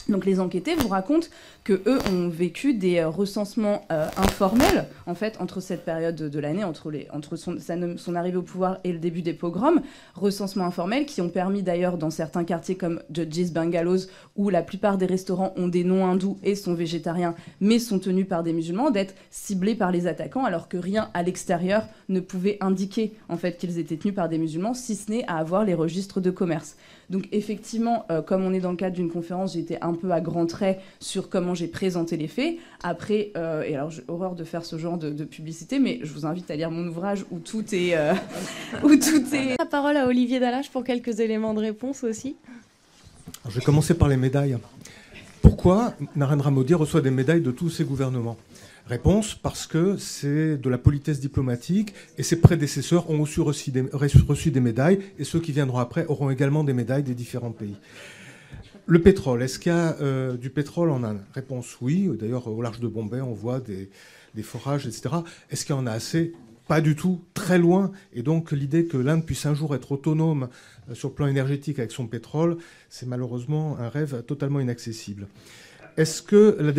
Donc les enquêtés vous racontent qu'eux ont vécu des recensements informels, en fait, entre cette période de l'année, entre son arrivée au pouvoir et le début des pogroms, recensements informels qui ont permis d'ailleurs, dans certains quartiers comme Judges Bungalows, où la plupart des restaurants ont des noms hindous et sont végétariens, mais sont tenus par des musulmans, d'être ciblés par les attaquants, alors que rien à l'extérieur ne pouvait indiquer, en fait, qu'ils étaient tenus par des musulmans, si ce n'est à avoir les registres de commerce. Donc effectivement, comme on est dans le cadre d'une conférence, j'ai été un peu à grands traits sur comment j'ai présenté les faits. Après, et alors j'ai horreur de faire ce genre de publicité, mais je vous invite à lire mon ouvrage où tout est... La parole à Olivier Dallage pour quelques éléments de réponse aussi. Alors, je vais commencer par les médailles. Pourquoi Narendra Modi reçoit des médailles de tous ses gouvernements ? Réponse, parce que c'est de la politesse diplomatique et ses prédécesseurs ont aussi reçu des médailles, et ceux qui viendront après auront également des médailles des différents pays. Le pétrole, est-ce qu'il y a du pétrole en Inde ? Réponse, oui. D'ailleurs, au large de Bombay, on voit des forages, etc. Est-ce qu'il y en a assez ? Pas du tout, très loin. Et donc l'idée que l'Inde puisse un jour être autonome sur le plan énergétique avec son pétrole, c'est malheureusement un rêve totalement inaccessible. Est-ce que la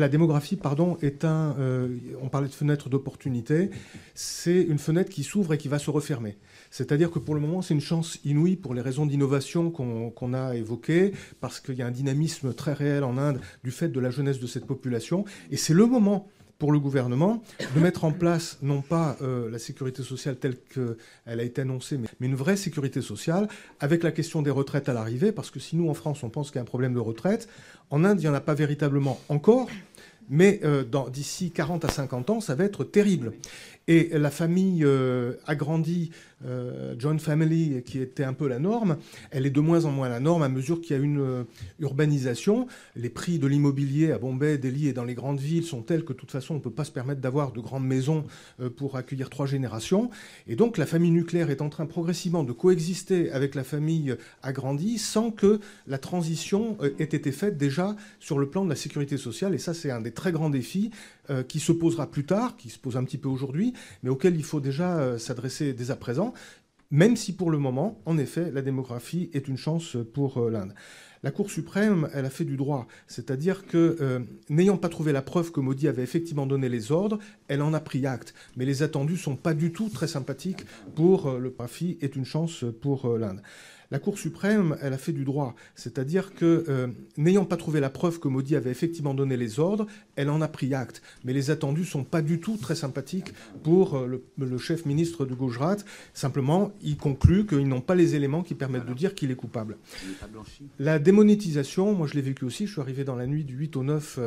démographie est on parlait de fenêtre d'opportunité, c'est une fenêtre qui s'ouvre et qui va se refermer. C'est-à-dire que pour le moment, c'est une chance inouïe pour les raisons d'innovation qu'on a évoquées, parce qu'il y a un dynamisme très réel en Inde du fait de la jeunesse de cette population. Et c'est le moment pour le gouvernement de mettre en place, non pas la sécurité sociale telle qu'elle a été annoncée, mais une vraie sécurité sociale, avec la question des retraites à l'arrivée, parce que si nous, en France, on pense qu'il y a un problème de retraite, en Inde, il n'y en a pas véritablement encore, mais d'ici 40 à 50 ans, ça va être terrible. Et la famille agrandie, joint family, qui était un peu la norme, elle est de moins en moins la norme à mesure qu'il y a une urbanisation. Les prix de l'immobilier à Bombay, Delhi et dans les grandes villes sont tels que de toute façon, on ne peut pas se permettre d'avoir de grandes maisons pour accueillir 3 générations. Et donc, la famille nucléaire est en train progressivement de coexister avec la famille agrandie sans que la transition ait été faite déjà sur le plan de la sécurité sociale. Et ça, c'est un des très grands défis qui se posera plus tard, qui se pose un petit peu aujourd'hui, mais auquel il faut déjà s'adresser dès à présent, même si pour le moment, en effet, la démographie est une chance pour l'Inde. La Cour suprême, elle a fait du droit, c'est-à-dire que, n'ayant pas trouvé la preuve que Modi avait effectivement donné les ordres, elle en a pris acte. Mais les attendus ne sont pas du tout très sympathiques pour le démographie est une chance pour l'Inde. La Cour suprême, elle a fait du droit, c'est-à-dire que, n'ayant pas trouvé la preuve que Modi avait effectivement donné les ordres, elle en a pris acte. Mais les attendus ne sont pas du tout très sympathiques pour le chef ministre du Gujarat. Simplement, il conclut qu'ils n'ont pas les éléments qui permettent de dire qu'il est coupable. La démonétisation, moi je l'ai vécu aussi, je suis arrivé dans la nuit du 8 au 9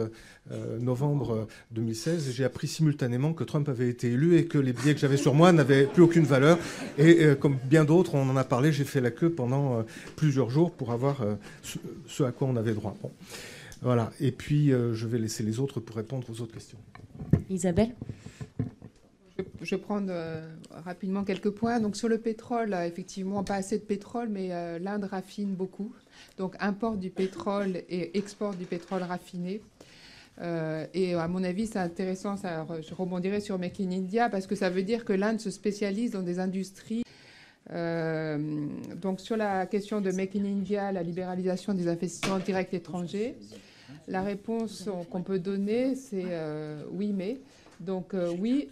novembre 2016, et j'ai appris simultanément que Trump avait été élu et que les billets que j'avais sur moi n'avaient plus aucune valeur. Et comme bien d'autres, on en a parlé, j'ai fait la queue pendant plusieurs jours pour avoir ce à quoi on avait droit. Bon. Voilà. Et puis, je vais laisser les autres pour répondre aux autres questions. Isabelle ? Je vais prendre rapidement quelques points. Donc, sur le pétrole, effectivement, pas assez de pétrole, mais l'Inde raffine beaucoup. Donc, importe du pétrole et exporte du pétrole raffiné. Et à mon avis, c'est intéressant, je rebondirai sur Make in India, parce que ça veut dire que l'Inde se spécialise dans des industries. Donc sur la question de Make in India, la libéralisation des investissements directs étrangers, la réponse qu'on peut donner, c'est oui, mais. Donc oui,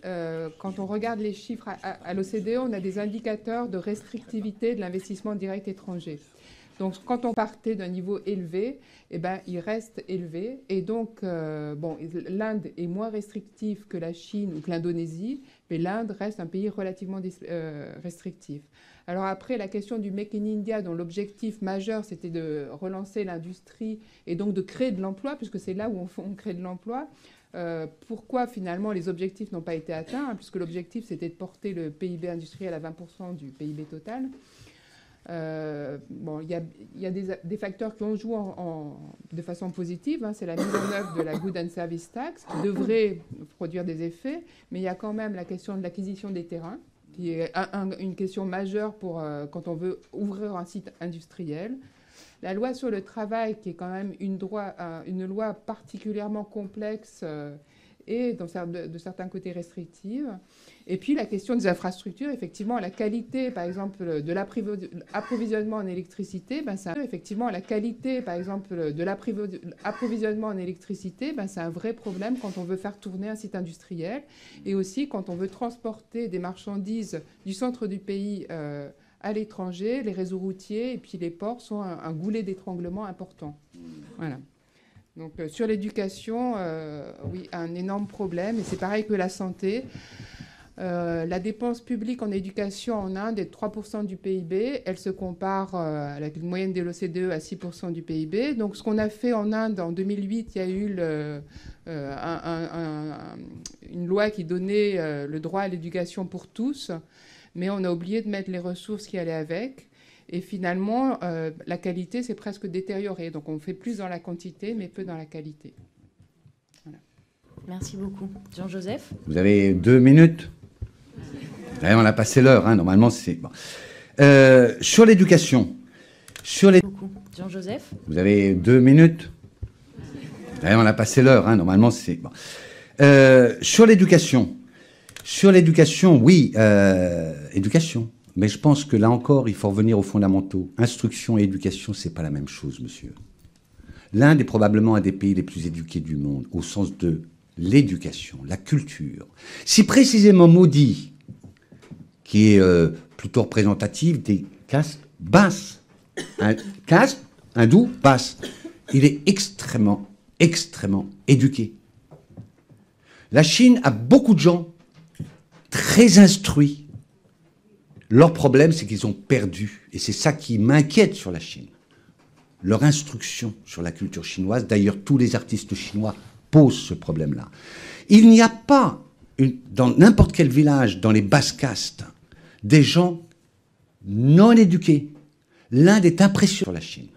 quand on regarde les chiffres à l'OCDE, on a des indicateurs de restrictivité de l'investissement direct étranger. Donc, quand on partait d'un niveau élevé, eh ben, il reste élevé. Et donc, l'Inde est moins restrictive que la Chine ou que l'Indonésie, mais l'Inde reste un pays relativement restrictif. Alors après, la question du Make in India, dont l'objectif majeur, c'était de relancer l'industrie et donc de créer de l'emploi, puisque c'est là où on crée de l'emploi. Pourquoi finalement les objectifs n'ont pas été atteints, puisque l'objectif, c'était de porter le PIB industriel à 20% du PIB total. Il y a des facteurs qui ont joué de façon positive. C'est la mise en œuvre de la Good and Service Tax qui devrait produire des effets, mais il y a quand même la question de l'acquisition des terrains, qui est une question majeure pour quand on veut ouvrir un site industriel. La loi sur le travail, qui est quand même une loi particulièrement complexe et de certains côtés restrictive. Et puis la question des infrastructures, effectivement, la qualité, par exemple, de l'approvisionnement en électricité, c'est un vrai problème quand on veut faire tourner un site industriel, et aussi quand on veut transporter des marchandises du centre du pays à l'étranger. Les réseaux routiers et puis les ports sont un goulet d'étranglement important. Voilà. Donc sur l'éducation, oui, un énorme problème, et c'est pareil que la santé. La dépense publique en éducation en Inde est de 3% du PIB. Elle se compare à la moyenne de l'OCDE à 6% du PIB. Donc ce qu'on a fait en Inde, en 2008, il y a eu une loi qui donnait le droit à l'éducation pour tous, mais on a oublié de mettre les ressources qui allaient avec. Et finalement, la qualité s'est presque détériorée. Donc on fait plus dans la quantité, mais peu dans la qualité. Voilà. Merci beaucoup. Jean-Joseph ? Vous avez 2 minutes. Ouais, on a passé l'heure, hein. Normalement c'est... Bon. Sur l'éducation. Beaucoup. Jean-Joseph ? Vous avez 2 minutes. Ouais, on a passé l'heure, hein. Normalement c'est... Bon. Sur l'éducation. Oui, éducation. Mais je pense que là encore, il faut revenir aux fondamentaux. Instruction et éducation, c'est pas la même chose, monsieur. L'Inde est probablement un des pays les plus éduqués du monde, au sens de l'éducation, la culture. Si précisément Modi, qui est plutôt représentatif des castes basses, caste hindou basse, il est extrêmement éduqué. La Chine a beaucoup de gens très instruits. Leur problème, c'est qu'ils ont perdu, et c'est ça qui m'inquiète sur la Chine, leur instruction sur la culture chinoise. D'ailleurs, tous les artistes chinois pose ce problème-là. Il n'y a pas, dans n'importe quel village, dans les basses castes, des gens non éduqués. L'Inde est impressionnante sur la Chine.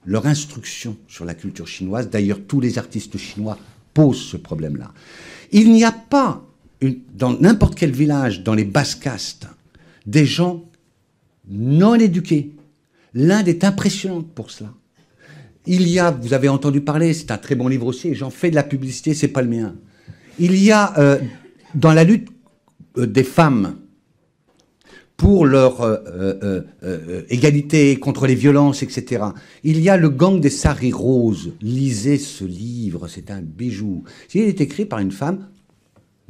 Leur instruction sur la culture chinoise, d'ailleurs tous les artistes chinois posent ce problème-là. Il n'y a pas, dans n'importe quel village, dans les basses castes, des gens non éduqués. L'Inde est impressionnante pour cela. Il y a, vous avez entendu parler, c'est un très bon livre aussi, et j'en fais de la publicité, c'est pas le mien. Il y a, dans la lutte des femmes pour leur égalité contre les violences, etc., il y a le gang des saris roses. Lisez ce livre, c'est un bijou. Il est écrit par une femme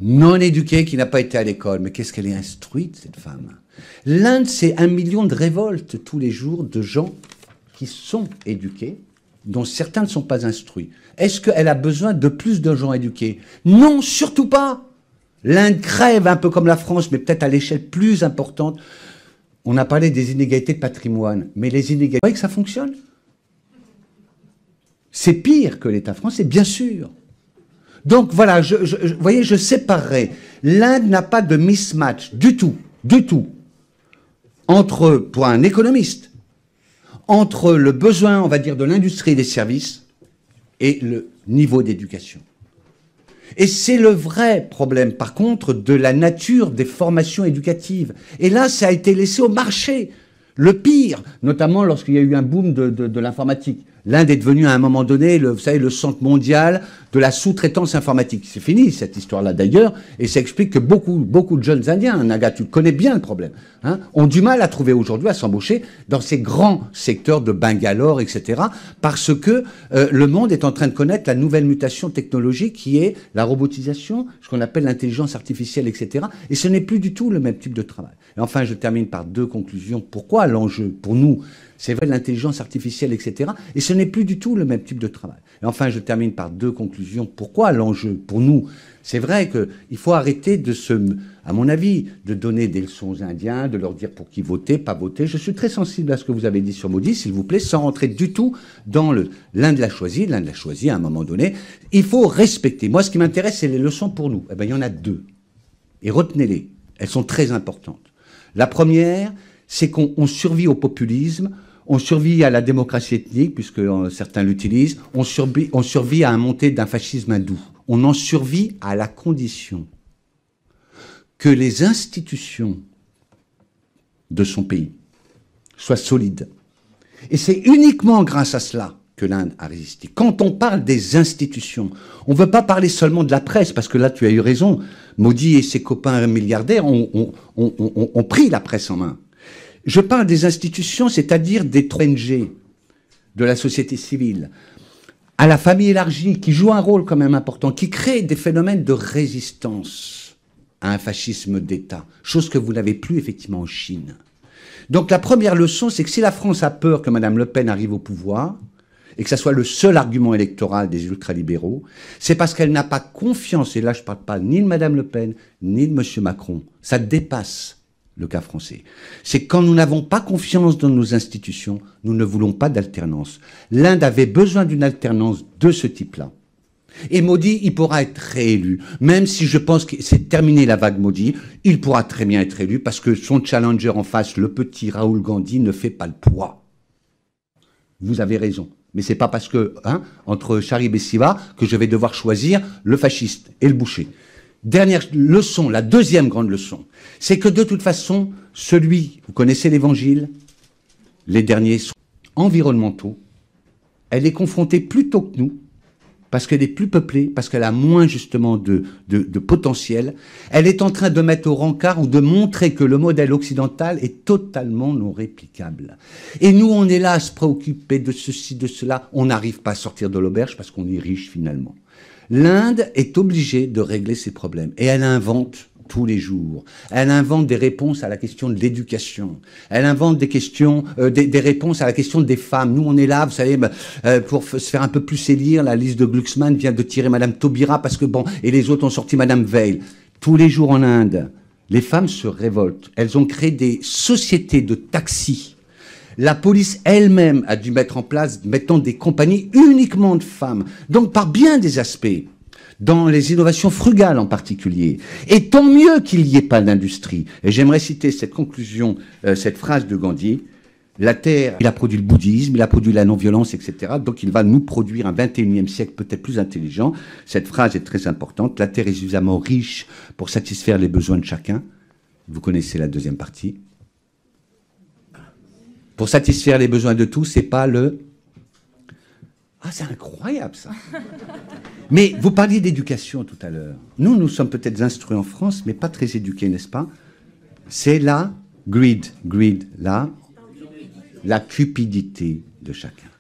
non éduquée qui n'a pas été à l'école. Mais qu'est-ce qu'elle est instruite, cette femme? L'Inde, c'est 1 million de révoltes tous les jours de gens qui sont éduqués, dont certains ne sont pas instruits. Est-ce qu'elle a besoin de plus de gens éduqués? Non, surtout pas. L'Inde crève un peu comme la France, mais peut-être à l'échelle plus importante. On a parlé des inégalités de patrimoine, mais les inégalités, vous voyez que ça fonctionne? C'est pire que l'État français, bien sûr. Donc voilà, vous voyez, je séparerai. L'Inde n'a pas de mismatch du tout, entre, pour un économiste, entre le besoin, on va dire, de l'industrie et des services et le niveau d'éducation. Et c'est le vrai problème, par contre, de la nature des formations éducatives. Et là, ça a été laissé au marché. Le pire, notamment lorsqu'il y a eu un boom de l'informatique. L'Inde est devenue à un moment donné, vous savez, le centre mondial de la sous-traitance informatique. C'est fini cette histoire-là d'ailleurs, et ça explique que beaucoup de jeunes Indiens, Naga, tu connais bien le problème, hein, ont du mal à trouver aujourd'hui, à s'embaucher dans ces grands secteurs de Bangalore, etc., parce que le monde est en train de connaître la nouvelle mutation technologique qui est la robotisation, ce qu'on appelle l'intelligence artificielle, etc., et ce n'est plus du tout le même type de travail. Et enfin, je termine par 2 conclusions. Pourquoi l'enjeu pour nous? C'est vrai, l'intelligence artificielle, etc. Et ce n'est plus du tout le même type de travail. Et enfin, je termine par 2 conclusions. Pourquoi l'enjeu pour nous? C'est vrai qu'il faut arrêter à mon avis, de donner des leçons aux Indiens, de leur dire pour qui voter, pas voter. Je suis très sensible à ce que vous avez dit sur Modi, s'il vous plaît, sans rentrer du tout dans l'Inde l'a choisi à un moment donné. Il faut respecter. Moi, ce qui m'intéresse, c'est les leçons pour nous. Eh bien, il y en a 2. Et retenez-les. Elles sont très importantes. La première, c'est qu'on survit au populisme. On survit à la démocratie ethnique, puisque certains l'utilisent. On survit à un montée d'un fascisme hindou. On en survit à la condition que les institutions de son pays soient solides. Et c'est uniquement grâce à cela que l'Inde a résisté. Quand on parle des institutions, on ne veut pas parler seulement de la presse, parce que là, tu as eu raison. Modi et ses copains milliardaires ont pris la presse en main. Je parle des institutions, c'est-à-dire des ONG, de la société civile, à la famille élargie, qui joue un rôle quand même important, qui crée des phénomènes de résistance à un fascisme d'État, chose que vous n'avez plus effectivement en Chine. Donc la première leçon, c'est que si la France a peur que Mme Le Pen arrive au pouvoir, et que ça soit le seul argument électoral des ultralibéraux, c'est parce qu'elle n'a pas confiance, et là je ne parle pas ni de Mme Le Pen, ni de M. Macron, ça dépasse le cas français. C'est quand nous n'avons pas confiance dans nos institutions, nous ne voulons pas d'alternance. L'Inde avait besoin d'une alternance de ce type-là. Et Modi, il pourra être réélu. Même si je pense que c'est terminé la vague Modi, il pourra très bien être élu parce que son challenger en face, le petit Rahul Gandhi, ne fait pas le poids. Vous avez raison. Mais c'est pas parce que, entre Sharif et Siva, que je vais devoir choisir le fasciste et le boucher. Dernière leçon, la deuxième grande leçon, c'est que de toute façon, vous connaissez l'évangile, les derniers sont environnementaux, elle est confrontée plus tôt que nous, parce qu'elle est plus peuplée, parce qu'elle a moins justement de potentiel. Elle est en train de mettre au rencard ou de montrer que le modèle occidental est totalement non réplicable. Et nous, on est là à se préoccuper de ceci, de cela. On n'arrive pas à sortir de l'auberge parce qu'on est riche finalement. L'Inde est obligée de régler ses problèmes et elle invente tous les jours. Elle invente des réponses à la question de l'éducation. Elle invente des questions, des réponses à la question des femmes. Nous, on est là, vous savez, pour se faire un peu plus élire. La liste de Glucksmann vient de tirer Madame Taubira parce que et les autres ont sorti Madame Veil. Tous les jours en Inde, les femmes se révoltent. Elles ont créé des sociétés de taxis. La police elle-même a dû mettre en place maintenant des compagnies uniquement de femmes. Donc par bien des aspects, dans les innovations frugales en particulier. Et tant mieux qu'il n'y ait pas d'industrie. Et j'aimerais citer cette conclusion, cette phrase de Gandhi. La Terre, il a produit le bouddhisme, il a produit la non-violence, etc. Donc il va nous produire un 21e siècle peut-être plus intelligent. Cette phrase est très importante. La Terre est suffisamment riche pour satisfaire les besoins de chacun. Vous connaissez la deuxième partie. Pour satisfaire les besoins de tous, c'est pas le... Ah, c'est incroyable, ça. Mais vous parliez d'éducation tout à l'heure. Nous sommes peut-être instruits en France, mais pas très éduqués, n'est-ce pas? C'est la greed, la cupidité de chacun.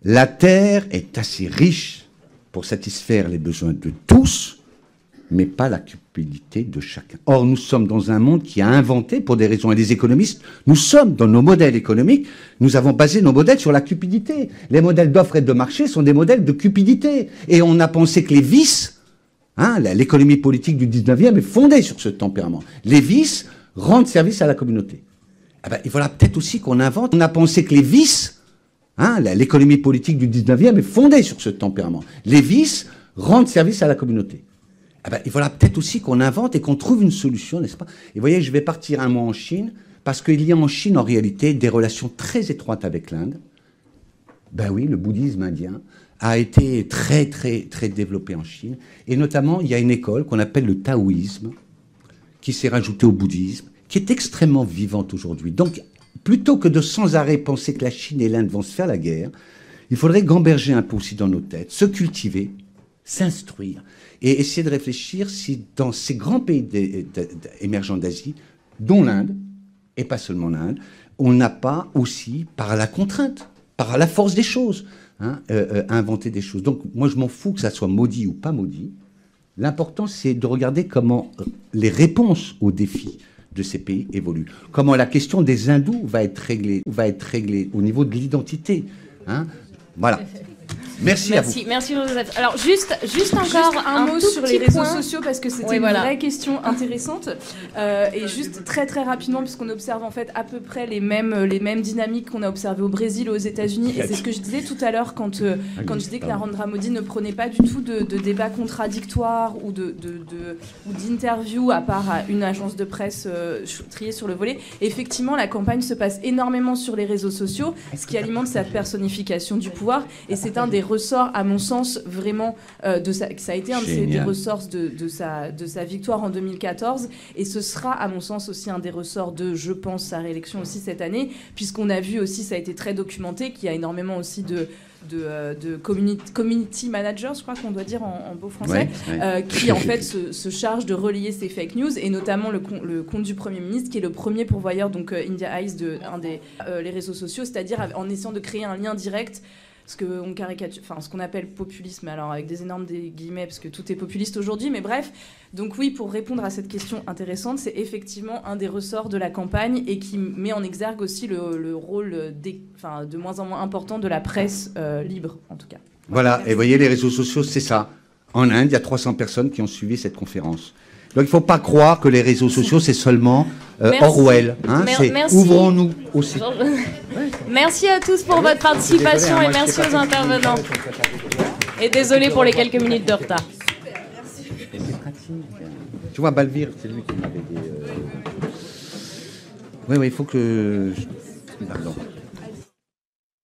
La Terre est assez riche pour satisfaire les besoins de tous, mais pas la cupidité de chacun. Or, nous sommes dans un monde qui a inventé, pour des raisons, et les économistes, nous sommes dans nos modèles économiques, nous avons basé nos modèles sur la cupidité. Les modèles d'offres et de marché sont des modèles de cupidité. Et on a pensé que les vices, l'économie politique du 19e est fondée sur ce tempérament. Les vices rendent service à la communauté. Eh ben, il faudra peut-être aussi qu'on invente. On a pensé que les vices, l'économie politique du 19e est fondée sur ce tempérament. Les vices rendent service à la communauté. Eh ben, il faudra peut-être aussi qu'on invente et qu'on trouve une solution, n'est-ce pas? Et vous voyez, je vais partir un mois en Chine, parce qu'il y a en Chine, en réalité, des relations très étroites avec l'Inde. Ben oui, le bouddhisme indien a été très, très, très développé en Chine. Et notamment, il y a une école qu'on appelle le taoïsme, qui s'est rajoutée au bouddhisme, qui est extrêmement vivante aujourd'hui. Donc, plutôt que de sans arrêt penser que la Chine et l'Inde vont se faire la guerre, il faudrait gamberger un peu aussi dans nos têtes, se cultiver, s'instruire, et essayer de réfléchir si dans ces grands pays émergents d'Asie, dont l'Inde, et pas seulement l'Inde, on n'a pas aussi, par la contrainte, par la force des choses, inventé des choses. Donc moi je m'en fous que ça soit maudit ou pas maudit. L'important c'est de regarder comment les réponses aux défis de ces pays évoluent. Comment la question des hindous va être réglée au niveau de l'identité. Voilà. Merci à vous. Merci Joseph. Alors juste encore un mot sur les réseaux point. Sociaux parce que c'était une vraie question intéressante et juste très très rapidement puisqu'on observe en fait à peu près les mêmes dynamiques qu'on a observées au Brésil, aux États-Unis et c'est ce que je disais tout à l'heure quand je disais que Narendra Modi ne prenait pas du tout de débat contradictoire ou d'interview à part à une agence de presse triée sur le volet. Et effectivement, la campagne se passe énormément sur les réseaux sociaux, ce qui alimente cette personnification du pouvoir et c'est un des ressorts, à mon sens, vraiment, ça a été un des ressorts de sa victoire en 2014. Et ce sera, à mon sens, aussi un des ressorts de, je pense, sa réélection aussi cette année, puisqu'on a vu aussi, ça a été très documenté, qu'il y a énormément aussi de community managers, je crois qu'on doit dire en beau français, qui en fait se chargent de relayer ces fake news, et notamment le compte du Premier ministre, qui est le premier pourvoyeur, donc India Eyes, les réseaux sociaux, c'est-à-dire en essayant de créer un lien direct ce qu'on appelle populisme, alors avec des énormes guillemets, parce que tout est populiste aujourd'hui, mais bref. Donc oui, pour répondre à cette question intéressante, c'est effectivement un des ressorts de la campagne et qui met en exergue aussi le rôle de moins en moins important de la presse libre, en tout cas. Voilà, et vous voyez, les réseaux sociaux, c'est ça. En Inde, il y a 300 personnes qui ont suivi cette conférence. Donc il ne faut pas croire que les réseaux sociaux, c'est seulement Orwell. Ouvrons-nous aussi. Merci à tous pour votre participation et merci aux intervenants. Et désolé pour les quelques minutes de retard. Tu vois, Balvir, c'est lui qui m'avait dit... Oui, il faut que... Pardon.